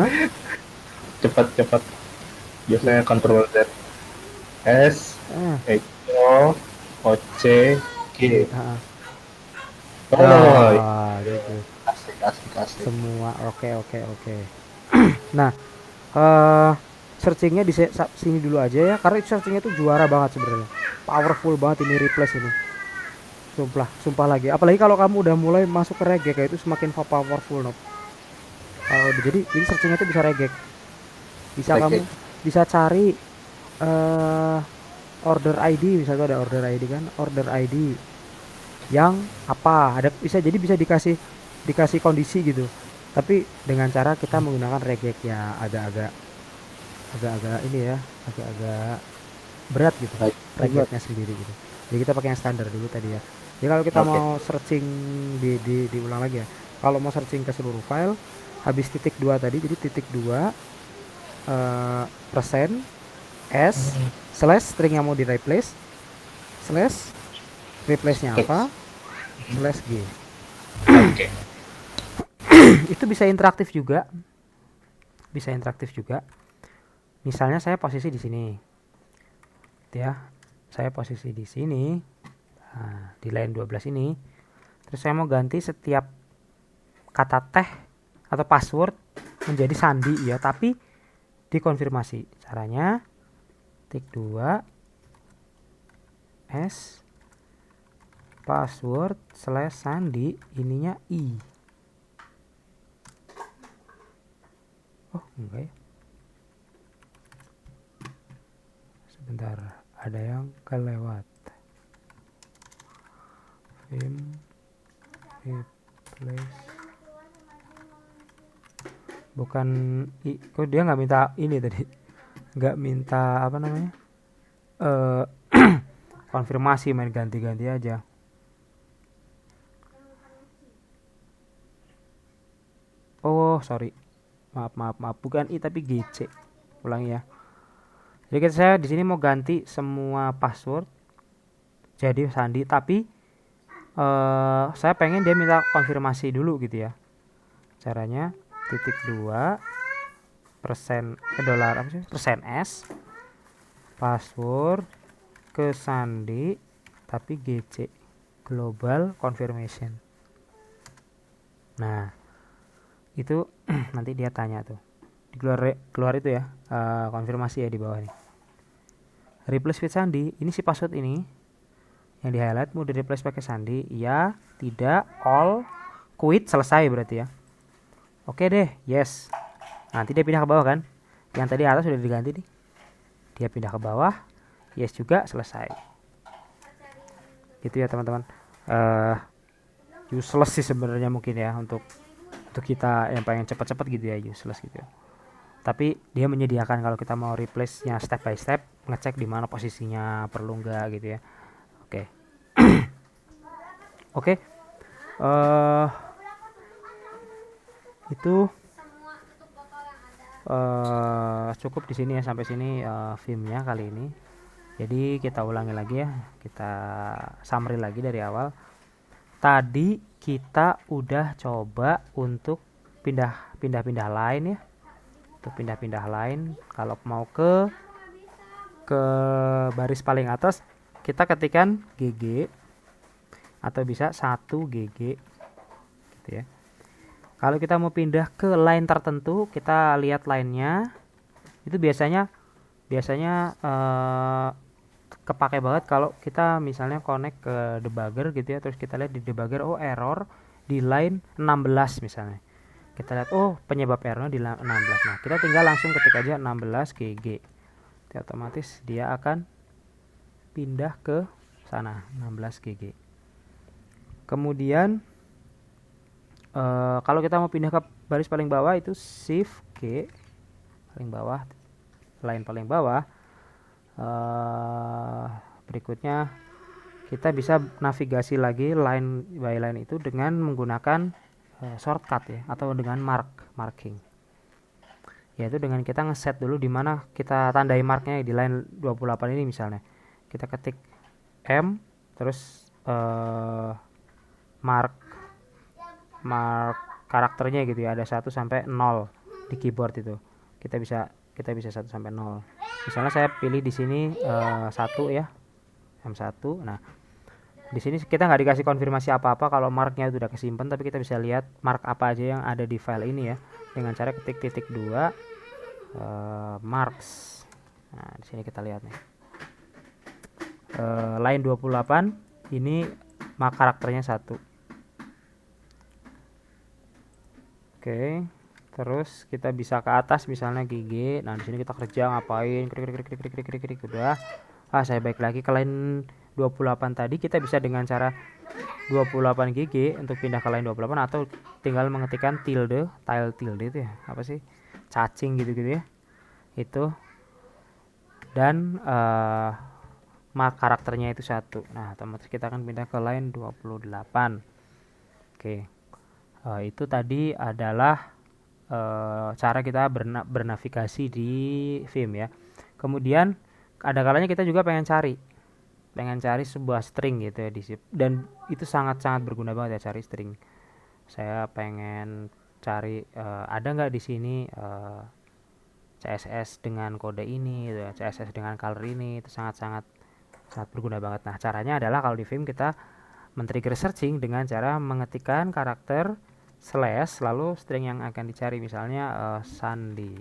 Speaker 1: Hah?
Speaker 2: Cepat. Biasanya Control Z. S eco O C G.
Speaker 1: Ah.
Speaker 2: Oh,
Speaker 1: Gitu.
Speaker 2: asik.
Speaker 1: Semua oke. Nah, searchingnya di sini dulu aja ya, karena searchingnya tuh juara banget sebenarnya, powerful banget ini replace ini, sumpah lagi, apalagi kalau kamu udah mulai masuk ke reggae kayak itu semakin powerful Nob. Kalau jadi searchingnya tuh bisa reggae, bisa
Speaker 2: Reggae.
Speaker 1: kamu bisa cari order ID, misalnya ada order ID kan, order ID yang apa, ada bisa dikasih kondisi gitu, tapi dengan cara kita menggunakan reggae ya, agak-agak ini ya, agak-agak berat gitu reggae-nya sendiri gitu. Jadi kita pakai yang standar dulu tadi ya. Jadi kalau kita
Speaker 2: Oke.
Speaker 1: mau searching diulang lagi ya, kalau mau searching ke seluruh file habis titik 2 tadi, jadi titik 2 persen s slash string yang mau di replace slash replace nya apa slash g.
Speaker 2: Oke.
Speaker 1: Itu bisa interaktif juga, misalnya saya posisi di sini gitu ya, saya posisi di sini, nah, di line 12 ini, terus saya mau ganti setiap kata teh atau password menjadi sandi ya, tapi dikonfirmasi. Caranya tik 2 s password slash sandi, ininya i. Oh enggak ya, sebentar, ada yang kelewat. Vim replace, bukan kok dia nggak minta ini tadi, nggak minta apa namanya, konfirmasi, main ganti-ganti aja. Oh sorry, maaf, bukan i tapi gc, ulangi ya. Jadi saya di sini mau ganti semua password jadi sandi, tapi saya pengen dia minta konfirmasi dulu gitu ya. Caranya titik 2 persen dolar apa sih, persen s password ke sandi tapi gc, global confirmation. Nah itu nanti dia tanya tuh, keluar itu ya, konfirmasi ya di bawah nih, replace with sandi. Ini si password ini yang di highlight mau di replace pakai sandi, ya, tidak, all, quit, selesai berarti ya. Oke deh, yes. Nanti dia pindah ke bawah kan, yang tadi atas sudah diganti nih, dia pindah ke bawah, yes juga, selesai. Gitu ya teman-teman. Useless sih sebenarnya mungkin ya untuk kita yang pengen cepat-cepat gitu ya, useless gitu ya. Tapi dia menyediakan kalau kita mau replace-nya step by step, ngecek di mana posisinya, perlu nggak gitu ya. Oke. Oke. Itu cukup di sini ya, sampai sini filmnya kali ini. Jadi kita ulangi lagi ya, kita summary lagi dari awal. Tadi kita udah coba untuk pindah-pindah line ya, untuk pindah-pindah line. Kalau mau ke baris paling atas kita ketikkan GG atau bisa 1 GG gitu ya. Kalau kita mau pindah ke line tertentu, kita lihat line-nya. Itu biasanya kepake banget kalau kita misalnya connect ke debugger gitu ya, terus kita lihat di debugger oh error di line 16 misalnya. Kita lihat oh penyebab errornya di line 16. Nah, kita tinggal langsung ketik aja 16 GG. Jadi otomatis dia akan pindah ke sana 16 GG. Kemudian kalau kita mau pindah ke baris paling bawah itu shift G paling bawah, line paling bawah. Berikutnya kita bisa navigasi lagi line by line itu dengan menggunakan shortcut ya, atau dengan marking, yaitu dengan kita ngeset dulu di mana kita tandai marknya di line 28 ini. Misalnya kita ketik M terus mark karakternya gitu ya, ada 1 sampai 0 di keyboard itu. Kita bisa 1 sampai 0. Misalnya saya pilih di sini 1 ya, M1. Nah, di sini kita nggak dikasih konfirmasi apa-apa kalau marknya itu udah kesimpan, tapi kita bisa lihat mark apa aja yang ada di file ini ya, dengan cara ketik titik 2 marks. Nah, di sini kita lihat nih. Line 28 ini mark karakternya 1. Oke. Terus kita bisa ke atas misalnya GG. Nah, di sini kita kerja ngapain? Klik udah. Saya balik lagi ke line 28 tadi. Kita bisa dengan cara 28 GG untuk pindah ke line 28, atau tinggal mengetikkan tilde itu ya. Apa sih? Cacing gitu-gitu ya. Itu. Dan mark karakternya itu 1. Nah, otomatis kita akan pindah ke line 28. Oke. Itu tadi adalah cara kita bernavigasi di Vim ya. Kemudian ada kalanya kita juga pengen cari sebuah string gitu ya di zip, dan itu sangat berguna banget ya cari string. Saya pengen cari ada nggak di sini CSS dengan kode ini gitu ya, CSS dengan color ini, itu sangat berguna banget. Nah, caranya adalah kalau di Vim kita men-trigger searching dengan cara mengetikkan karakter slash lalu string yang akan dicari, misalnya Sandi.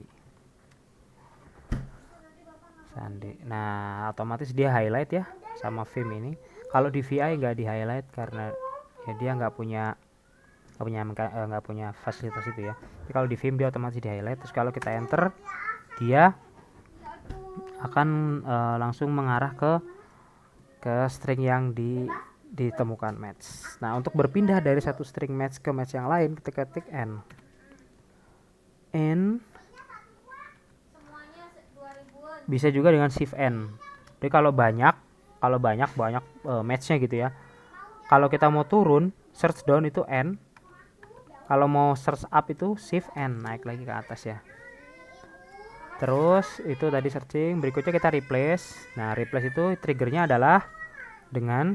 Speaker 1: Nah, otomatis dia highlight ya sama Vim ini. Kalau di VI nggak di highlight karena ya dia nggak punya fasilitas itu ya. Tapi kalau di Vim dia otomatis di highlight. Terus kalau kita enter, dia akan langsung mengarah ke string yang ditemukan match. Nah, untuk berpindah dari satu string match ke match yang lain, kita ketik n. Bisa juga dengan shift n. Jadi kalau banyak matchnya gitu ya. Kalau kita mau turun, search down itu n. Kalau mau search up itu shift n, naik lagi ke atas ya. Terus itu tadi searching, berikutnya kita replace. Nah, replace itu triggernya adalah dengan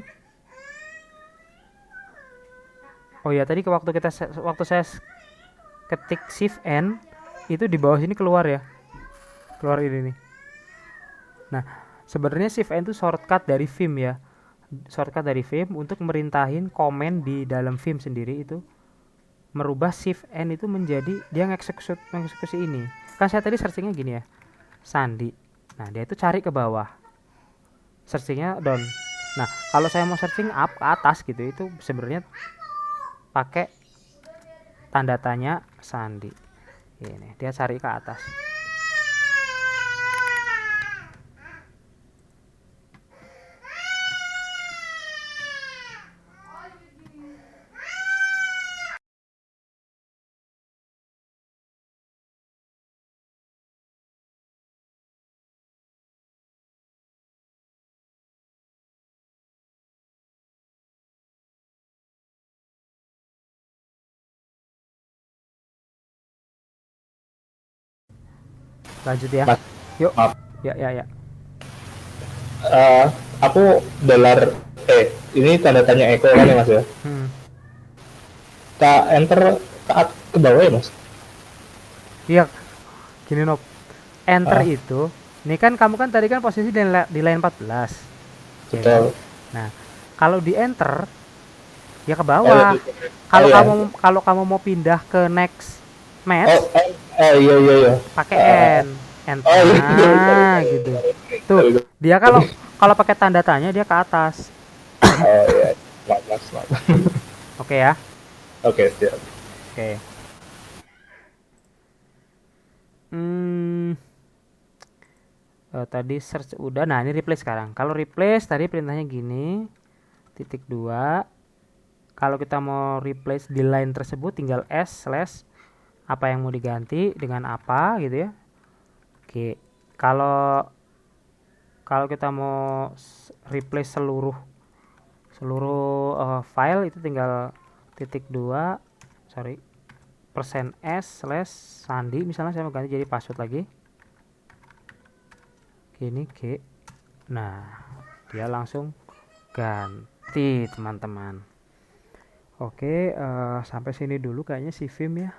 Speaker 1: tadi waktu saya ketik shift n itu di bawah sini keluar ini nih. Nah, sebenarnya shift n itu shortcut dari Vim ya. Shortcut dari Vim untuk merintahin komen di dalam Vim sendiri itu merubah shift n itu menjadi dia mengeksekusi ini. Kan saya tadi searchingnya gini ya, Sandi. Nah, dia itu cari ke bawah, searchingnya down. Nah, kalau saya mau searching up ke atas gitu, itu sebenarnya pakai tanda tanya Sandi. Ini dia cari ke atas. Lanjut ya. Yuk.
Speaker 2: Maaf.
Speaker 1: Ya.
Speaker 2: Aku ini tanda tanya echo kan ya Mas ya. Kita enter ke bawah ya Mas.
Speaker 1: Iya. Gini Nob. Enter itu, ini kan kamu kan tadi kan posisi di line 14.
Speaker 2: Betul.
Speaker 1: Ya. Nah, kalau di enter ya ke bawah. Kalau kamu mau pindah ke next match.
Speaker 2: Iya.
Speaker 1: Pakai N. Enter. Gitu. Tuh, dia kalau pakai tanda tanya dia ke atas.
Speaker 2: Oh iya, maaf.
Speaker 1: Oke ya.
Speaker 2: Oke, siap.
Speaker 1: Oke. Hmm, tadi search udah. Nah, ini replace sekarang. Kalau replace tadi perintahnya gini, titik 2. Kalau kita mau replace di line tersebut tinggal s slash apa yang mau diganti dengan apa gitu ya. Oke. Kalau kita mau replace seluruh file itu tinggal titik 2 %s slash sandi, misalnya saya mau ganti jadi password lagi gini G. Nah, dia langsung ganti teman-teman. Oke, sampai sini dulu kayaknya si Vim ya.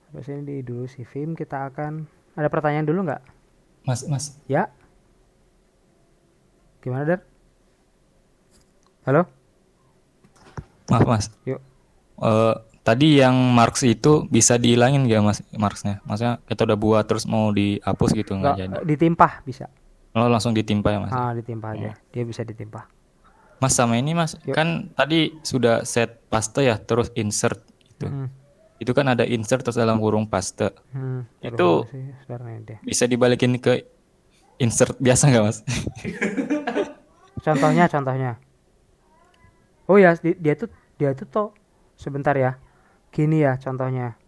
Speaker 1: Sampai sini dulu si Vim. Kita akan ada pertanyaan dulu nggak?
Speaker 3: Mas.
Speaker 1: Ya. Gimana, Der? Halo?
Speaker 3: Maaf, Mas.
Speaker 1: Yuk.
Speaker 3: Tadi yang marks itu bisa dihilangin nggak, Mas, marksnya? Maksudnya kita udah buat terus mau dihapus gitu nggak jadi?
Speaker 1: Ditimpah bisa.
Speaker 3: Lo langsung ditimpa ya, Mas?
Speaker 1: Ditimpa aja. Dia bisa ditimpa.
Speaker 3: Mas, sama ini, Mas,
Speaker 1: Yuk.
Speaker 3: kan tadi sudah set paste ya, terus insert itu. Itu kan ada insert terus dalam kurung paste. Itu bisa dibalikin ke insert biasa nggak, Mas?
Speaker 1: Contohnya. Oh ya, dia tuh toh sebentar ya. Gini ya contohnya.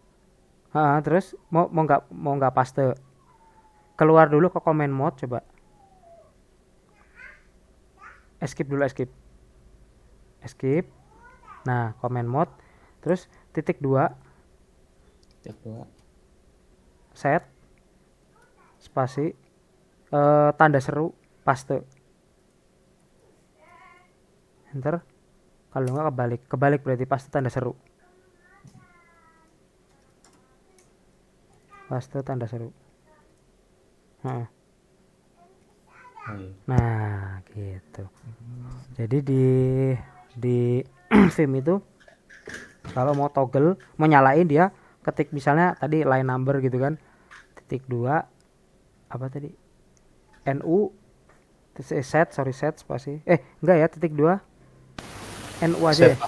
Speaker 1: Terus mau nggak paste. Keluar dulu ke comment mode coba. Escape. Nah, comment mode. Terus titik 2. Set. Spasi. Tanda seru paste. Enter. Kalau nggak kebalik berarti paste tanda seru. Paste tanda seru. Nah, gitu. Jadi di Vim itu kalau mau toggle, mau nyalain dia ketik misalnya tadi line number gitu kan. Titik 2 apa tadi? NU set spasi. Enggak ya, titik 2 NU aja ya.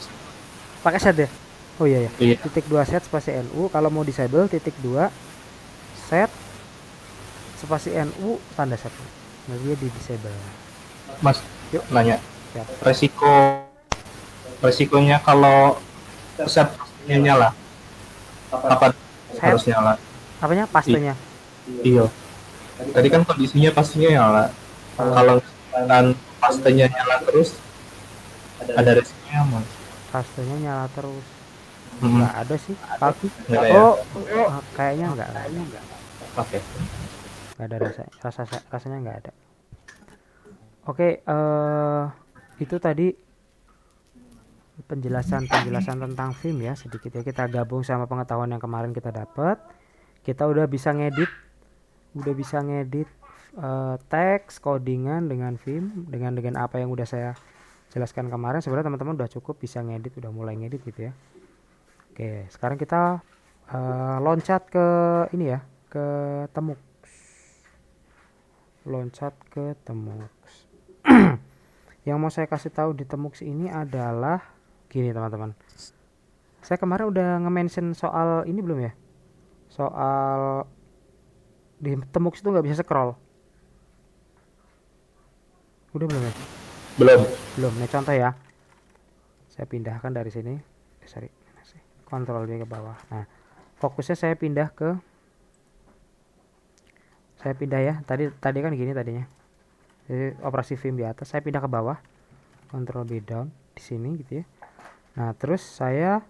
Speaker 1: Pakai set ya? Oh iya ya. Titik 2 set spasi NU. Kalau mau disable titik 2 set spasi NU tanda satu. Nah, dia di disable.
Speaker 2: Mas,
Speaker 1: Yuk
Speaker 2: nanya.
Speaker 1: Ya.
Speaker 2: Resikonya kalau set pastinya nyala. Apa harus nyala?
Speaker 1: Apanya? Pastenya.
Speaker 2: Iya. Tadi kan kondisinya pastinya nyala. Kalau pastenya nyala terus ada resikonya, Mas.
Speaker 1: Pastenya nyala terus. Nggak ada sih.
Speaker 2: Nggak ada ya?
Speaker 1: Kayaknya nggak.
Speaker 2: Oke.
Speaker 1: Nggak ada rasanya nggak ada. Oke, itu tadi penjelasan tentang Vim ya, sedikit ya, kita gabung sama pengetahuan yang kemarin kita dapat. Kita udah bisa ngedit teks codingan dengan Vim, dengan apa yang udah saya jelaskan kemarin. Sebenarnya teman-teman udah cukup bisa ngedit, udah mulai ngedit gitu ya. Oke, sekarang kita loncat ke ini ya, ke Temux. Yang mau saya kasih tahu di Temux ini adalah gini teman-teman. Saya kemarin udah nge-mention soal ini belum ya? Soal di Temux itu nggak bisa scroll. Udah belum ya? Belum. Nih contoh ya. Saya pindahkan dari sini. Kontrol dia ke bawah. Nah, fokusnya saya pindah ya. Tadi kan gini tadinya. Jadi operasi Vim di atas, saya pindah ke bawah. Control B down di sini gitu ya. Nah, terus saya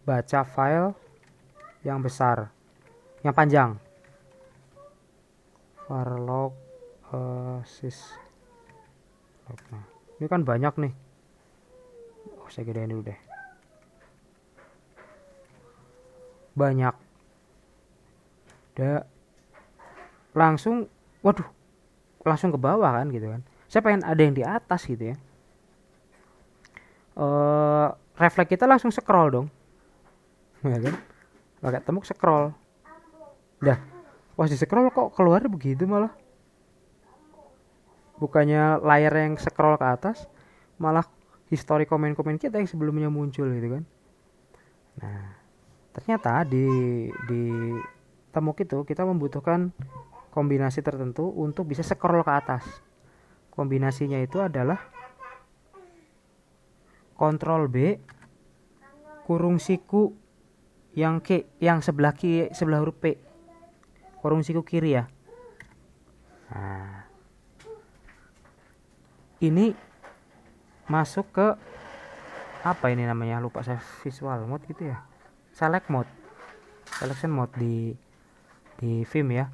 Speaker 1: baca file yang besar, yang panjang. Varlog sys. Nah, ini kan banyak nih. Saya gedein dulu deh. Banyak. Langsung ke bawah kan gitu kan. Saya pengen ada yang di atas gitu ya. Refleks kita langsung scroll dong. Ya kan? Pakai Temux scroll. Udah, Wah, di scroll kok keluar begitu malah. Bukannya layar yang scroll ke atas, malah histori komen-komen kita yang sebelumnya muncul gitu kan. Nah, ternyata di Temuk itu kita membutuhkan kombinasi tertentu untuk bisa scroll ke atas. Kombinasinya itu adalah Ctrl B kurung siku yang sebelah huruf P. Kurung siku kiri ya. Nah, ini masuk ke apa ini namanya, lupa saya, visual mode gitu ya, selection mode di Vim ya.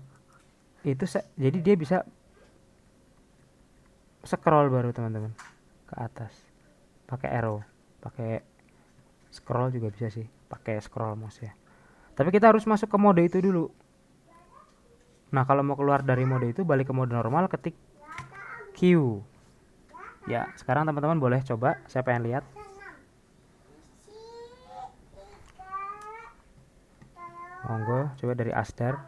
Speaker 1: Itu jadi dia bisa scroll baru teman-teman ke atas pakai arrow, pakai scroll juga bisa sih pakai scroll mouse ya. Tapi kita harus masuk ke mode itu dulu. Nah, kalau mau keluar dari mode itu, balik ke mode normal, ketik Q. Ya, sekarang teman-teman boleh coba, saya pengen lihat. Monggo, coba dari Asdar.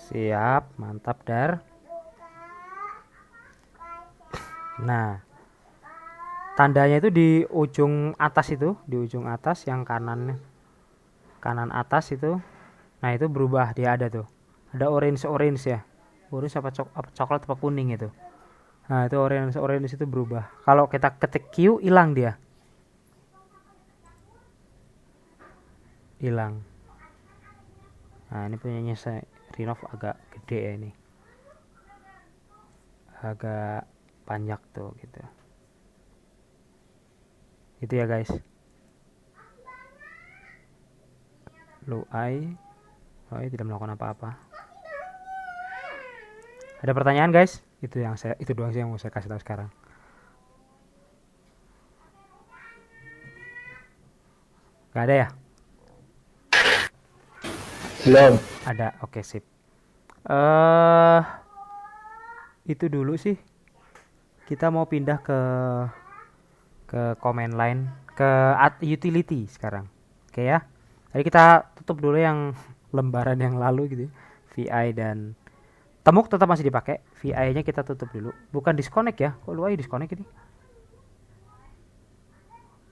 Speaker 1: Siap, mantap Dar. Nah, tandanya itu di ujung atas itu, di ujung atas yang kanan atas itu. Nah, itu berubah, dia ada tuh. Ada orange ya. Orange apa coklat apa kuning itu. Nah, itu orange itu berubah. Kalau kita ketik Q, hilang dia. Hilang. Nah, ini punyanya saya Rinov agak gede ya ini. Agak banyak tuh gitu. Itu ya guys. Luai tidak melakukan apa-apa. Ada pertanyaan guys? Itu doang sih yang mau saya kasih tahu sekarang. Gak ada ya?
Speaker 2: Belum.
Speaker 1: Ada, oke sip. Itu dulu sih. Kita mau pindah ke command line, ke utility sekarang. Oke ya. Jadi kita tutup dulu yang lembaran yang lalu gitu. VI dan Temuk tetap masih dipakai. VI-nya kita tutup dulu. Bukan disconnect ya. Kok lu disconnect ini?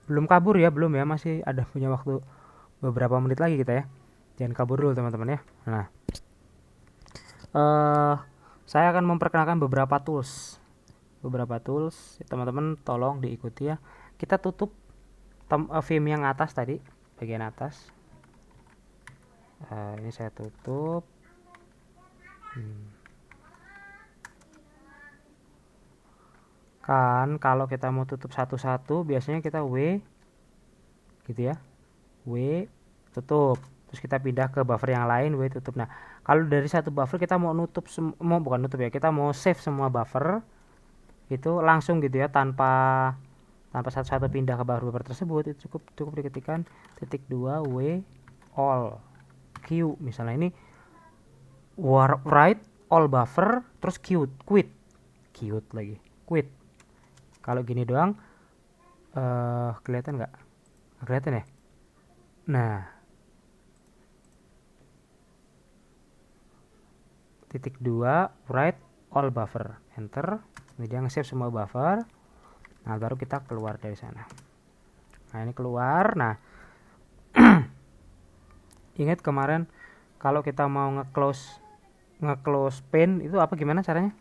Speaker 1: Belum kabur ya, belum ya. Masih ada punya waktu beberapa menit lagi kita ya. Jangan kabur dulu teman-teman ya. Nah, saya akan memperkenalkan beberapa tools. Teman-teman tolong diikuti ya. Kita tutup Vim yang atas tadi, bagian atas. Ini saya tutup. Kan kalau kita mau tutup satu-satu biasanya kita W gitu ya. W tutup. Terus kita pindah ke buffer yang lain, W tutup. Nah, kalau dari satu buffer kita mau bukan nutup ya, kita mau save semua buffer itu langsung gitu ya, tanpa satu-satu pindah ke buffer tersebut. Itu cukup diketikkan -2 W all Q. Misalnya ini write all buffer terus quit lagi. Kalau gini doang kelihatan nggak? Kelihatan ya? Nah, -2 write all buffer, enter. Ini dia nge-save semua buffer. Nah, baru kita keluar dari sana. Nah, ini keluar. Nah, ingat kemarin kalau kita mau nge-close pane itu apa, gimana caranya?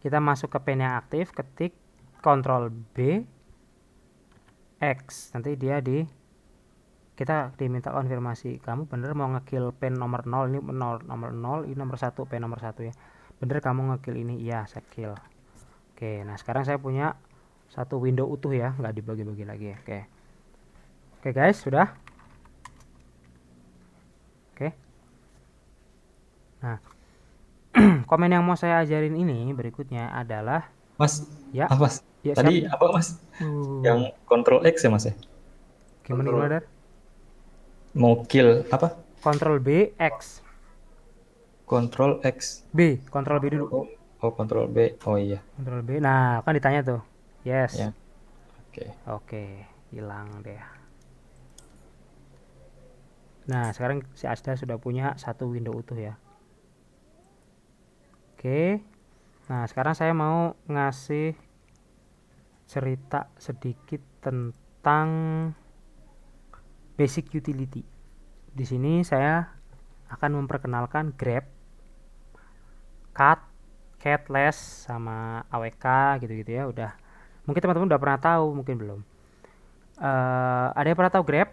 Speaker 1: Kita masuk ke pane yang aktif, ketik Ctrl B X. Nanti dia kita diminta konfirmasi, kamu bener mau ngekill pane nomor 0, ini nomor 0, ini nomor 1, pane nomor 1 ya. Bener kamu ngekill ini? Iya, saya kill. Oke, nah sekarang saya punya satu window utuh ya, nggak dibagi-bagi lagi. Oke guys, sudah. Oke. Nah, komen yang mau saya ajarin ini berikutnya adalah
Speaker 3: Mas,
Speaker 1: ya.
Speaker 3: Mas?
Speaker 1: Ya,
Speaker 3: tadi
Speaker 1: siap.
Speaker 3: apa Mas? Yang Ctrl X ya Mas ya?
Speaker 1: Gimana Dar?
Speaker 3: Mau kill apa?
Speaker 1: Ctrl B X.
Speaker 3: Ctrl X.
Speaker 1: Ctrl B dulu.
Speaker 3: Oh, Ctrl B. Oh iya.
Speaker 1: Ctrl B. Nah, kan ditanya tuh. Yes.
Speaker 3: Ya. Oke.
Speaker 1: Hilang deh. Nah, sekarang si Asda sudah punya satu window utuh ya. Oke. Nah, sekarang saya mau ngasih cerita sedikit tentang basic utility. Di sini saya akan memperkenalkan grep, cat, catless, sama awk gitu-gitu ya. Udah, mungkin teman-teman udah pernah tahu, mungkin belum. Ada yang pernah tahu grep?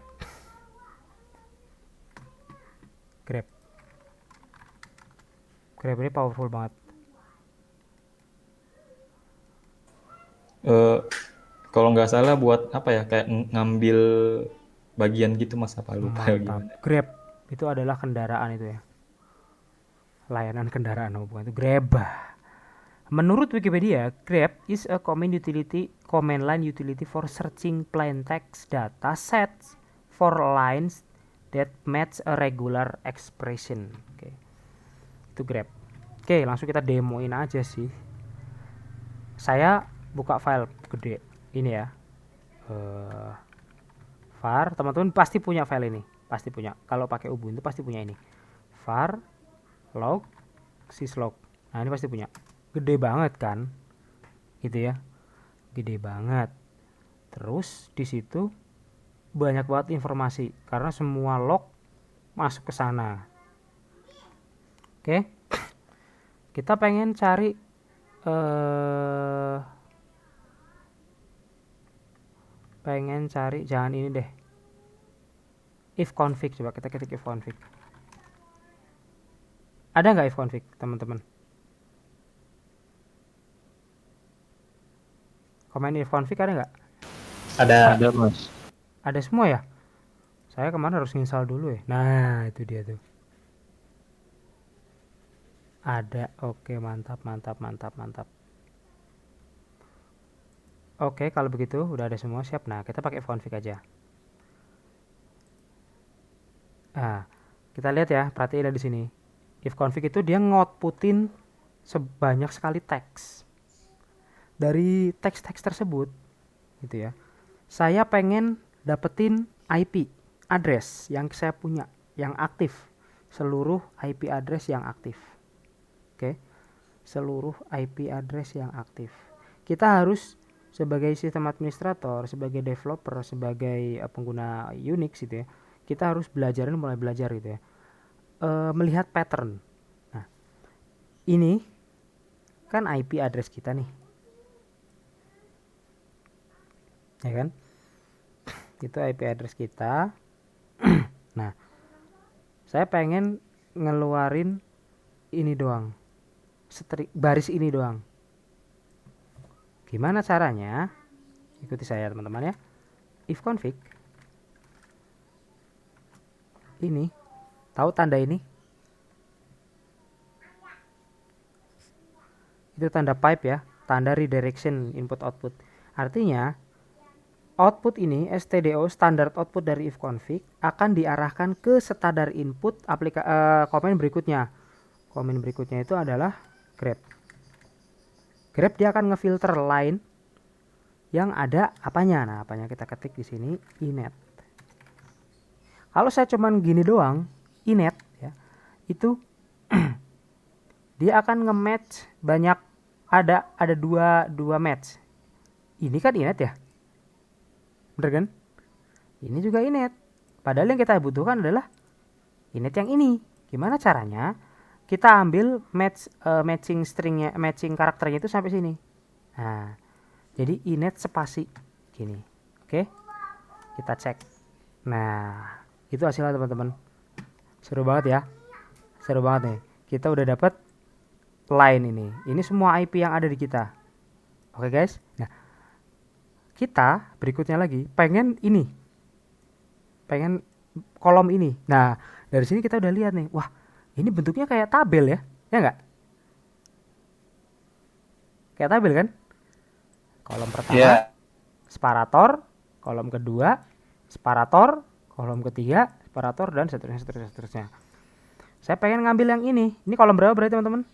Speaker 1: Grep ini powerful banget.
Speaker 3: Kalau nggak salah buat apa ya, kayak ngambil bagian gitu Mas, apa lupa ya gimana.
Speaker 1: Grab itu adalah kendaraan itu ya. Layanan kendaraan, bukan itu Grab. Menurut Wikipedia, Grab is a common line utility for searching plain text data sets for lines that match a regular expression. Oke. Itu Grab. Oke, langsung kita demoin aja sih. Saya buka file gede ini ya. Var, teman-teman pasti punya file ini, pasti punya. Kalau pakai Ubuntu pasti punya ini. Var log syslog. Nah, ini pasti punya. Gede banget kan? Gitu ya. Gede banget. Terus di situ banyak banget informasi karena semua log masuk ke sana. Oke. Kita pengen cari jangan ini deh, if config. Coba kita ketik if config. Ada nggak if config teman-teman? Komen if config ada nggak?
Speaker 2: Ada.
Speaker 3: Mas.
Speaker 1: Ada semua ya. Saya kemarin harus install dulu ya. Nah, itu dia tuh. Ada. Oke, mantap. Oke, kalau begitu udah ada semua siap. Nah, kita pakai config aja. Nah, kita lihat ya, perhatiin di sini. If config itu dia ngoutputin sebanyak sekali teks. Dari teks-teks tersebut, gitu ya. Saya pengen dapetin IP address yang saya punya, yang aktif. Seluruh IP address yang aktif. Oke. Seluruh IP address yang aktif. Kita harus sebagai sistem administrator, sebagai developer, sebagai pengguna Unix gitu ya, kita harus mulai belajar gitu ya, melihat pattern. Nah, ini kan IP address kita nih, ya kan? Itu IP address kita. Nah, saya pengen ngeluarin ini doang, baris ini doang. Gimana caranya? Ikuti saya teman-teman ya. If config ini, tahu tanda ini? Itu tanda pipe ya, tanda redirection input output. Artinya output ini stdo, standard output dari if config, akan diarahkan ke standar input komen berikutnya. Komen berikutnya itu adalah grep. Grep dia akan ngefilter line yang ada apanya. Nah, apanya kita ketik di sini inet. Kalau saya cuman gini doang, inet ya, itu dia akan nge-match banyak, ada dua match. Ini kan inet ya. Bener kan? Ini juga inet. Padahal yang kita butuhkan adalah inet yang ini. Gimana caranya? Kita ambil matching stringnya, matching karakternya itu sampai sini. Nah, jadi inet spasi gini. Oke, kita cek. Nah, itu hasilnya teman-teman. Seru banget ya, seru banget nih. Kita udah dapat line ini. Ini semua IP yang ada di kita. Oke guys. Nah, kita berikutnya lagi pengen ini, pengen kolom ini. Nah, dari sini kita udah lihat nih. Wah, ini bentuknya kayak tabel ya, ya nggak? Kayak tabel kan? Kolom pertama, separator, kolom kedua, separator, kolom ketiga, separator, dan seterusnya. Saya pengen ngambil yang ini. Ini kolom berapa berarti teman-teman?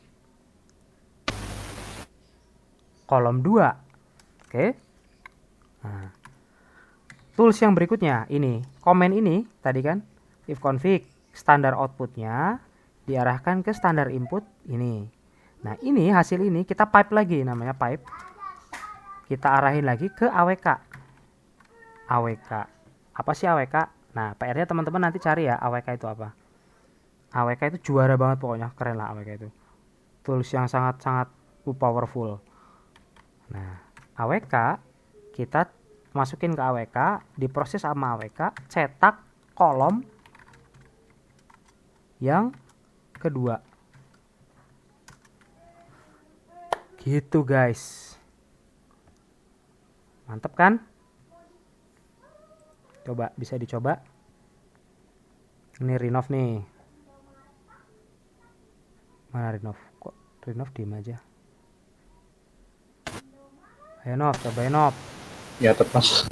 Speaker 1: Kolom 2. Oke. Nah, tools yang berikutnya ini, komen ini tadi kan, if config standar outputnya diarahkan ke standar input ini. Nah ini hasil ini kita pipe lagi, namanya pipe. Kita arahin lagi ke AWK. AWK. Apa sih AWK? Nah PR-nya teman-teman nanti cari ya AWK itu apa. AWK itu juara banget pokoknya, keren lah AWK itu. Tools yang sangat-sangat powerful. Nah AWK kita masukin ke AWK, diproses sama AWK, cetak kolom yang kedua. Gitu guys. Mantep kan? Coba, bisa dicoba. Ini Rinov nih. Mana Rinov? Kok Rinov diem aja? Ayo Nov, cobain Nov.
Speaker 2: Nyatet mas.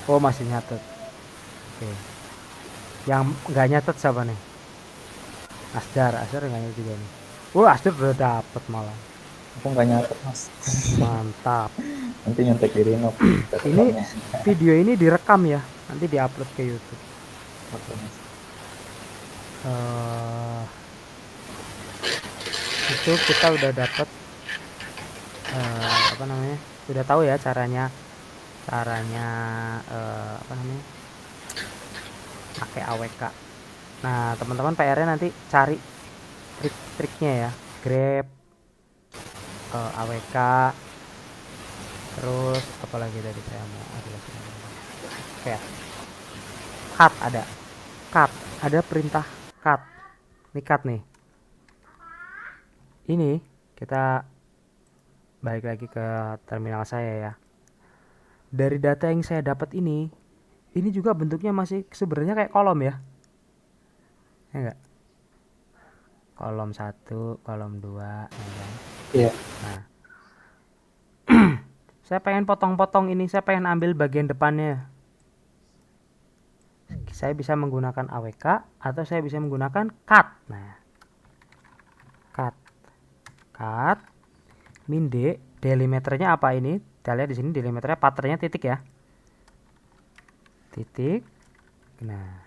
Speaker 1: Oh masih nyatet. Oke. Yang nggak nyatet siapa nih? Asdar nggak nyatet juga nih. Asdar udah dapet malah.
Speaker 3: Aku nggak nyatet mas.
Speaker 1: Mantap.
Speaker 3: Nanti nyontek di Reno.
Speaker 1: Ini video ini direkam ya, nanti diupload ke YouTube. Itu kita udah dapet apa namanya? Udah tahu ya caranya pakai AWK. Nah teman-teman PR-nya nanti cari trik-triknya ya, grab AWK, terus apalagi tadi saya mau oke, cut ada perintah cut. Ini cut nih. Ini kita balik lagi ke terminal saya ya. Dari data yang saya dapat ini juga bentuknya masih sebenarnya kayak kolom ya. Ya enggak? Kolom 1, kolom 2, ya kan?
Speaker 2: Iya.
Speaker 1: Nah. Saya pengen potong-potong ini, saya pengen ambil bagian depannya. Saya bisa menggunakan AWK atau saya bisa menggunakan cut. Nah. Cut min D, delimiternya apa ini? Kita lihat di sini delimiternya patternnya titik ya. Titik. Nah.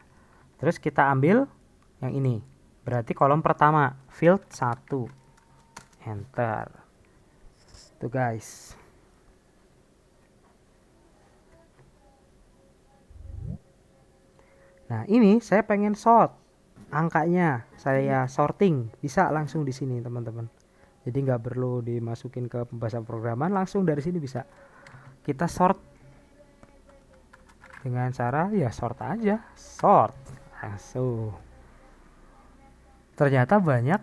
Speaker 1: Terus kita ambil yang ini. Berarti kolom pertama, field 1. Enter. Tuh guys. Nah, ini saya pengen sort angkanya, saya sorting, bisa langsung di sini teman-teman. Jadi nggak perlu dimasukin ke pembahasan programan, langsung dari sini bisa. Kita sort dengan cara ya sort aja, sort langsung. Ternyata banyak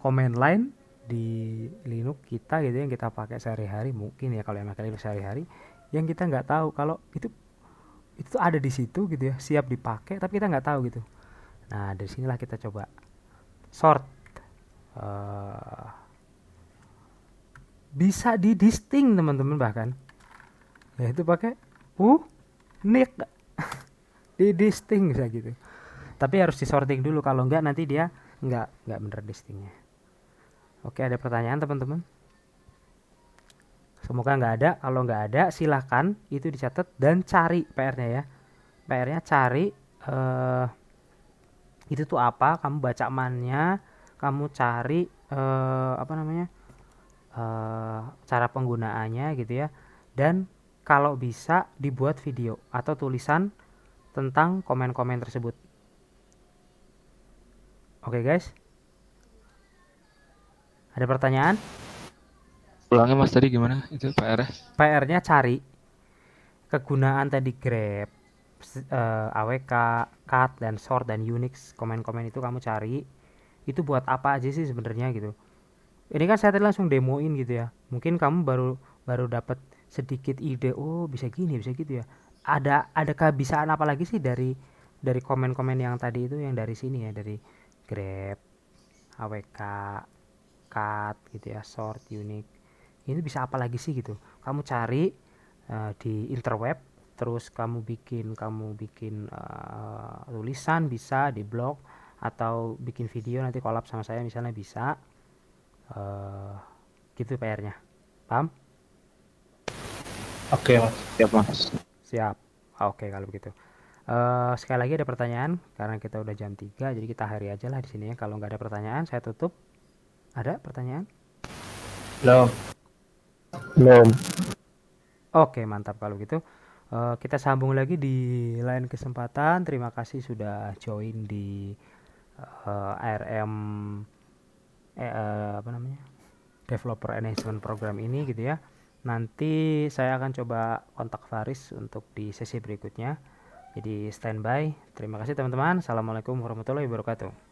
Speaker 1: command line di Linux kita gitu yang kita pakai sehari-hari, mungkin ya kalau yang pakai Linux sehari-hari, yang kita nggak tahu kalau itu ada di situ gitu ya, siap dipakai tapi kita nggak tahu gitu. Nah dari sinilah kita coba sort, bisa di distinct teman-teman, bahkan ya itu pakai nick di distinct bisa gitu, tapi harus disorting dulu, kalau enggak nanti dia enggak bener distinctnya. Oke, ada pertanyaan teman-teman? Semoga nggak ada. Kalau nggak ada silahkan itu dicatat dan cari PR-nya ya. PR-nya cari itu tuh apa, kamu baca man-nya, kamu cari cara penggunaannya gitu ya. Dan kalau bisa dibuat video atau tulisan tentang komen-komen tersebut. Oke guys. Ada pertanyaan?
Speaker 3: Ulangnya mas tadi gimana itu
Speaker 1: PR-nya cari kegunaan tadi grep, AWK, cut dan sort dan Unix, komen-komen itu kamu cari itu buat apa aja sih sebenarnya gitu. Ini kan saya tadi langsung demoin gitu ya. Mungkin kamu baru dapat sedikit ide, oh bisa gini bisa gitu ya. Ada kebiasaan apa lagi sih dari komen-komen yang tadi itu, yang dari sini ya, dari grep, AWK, cut gitu ya, sort, Unix. Ini bisa apa lagi sih gitu. Kamu cari di interweb, terus kamu bikin tulisan bisa di blog atau bikin video nanti collab sama saya misalnya bisa. Gitu PR-nya. Paham?
Speaker 2: Oke mas.
Speaker 3: Siap mas.
Speaker 1: Siap. Oke kalau begitu. Sekali lagi ada pertanyaan karena kita udah jam 3, jadi kita akhiri aja lah di sini ya. Kalau nggak ada pertanyaan saya tutup. Ada pertanyaan?
Speaker 2: Belum.
Speaker 4: Belum.
Speaker 1: Oke, mantap kalau gitu. Kita sambung lagi di lain kesempatan. Terima kasih sudah join di ARM apa namanya? Developer Enhancement Program ini gitu ya. Nanti saya akan coba kontak Faris untuk di sesi berikutnya. Jadi standby. Terima kasih teman-teman. Assalamualaikum warahmatullahi wabarakatuh.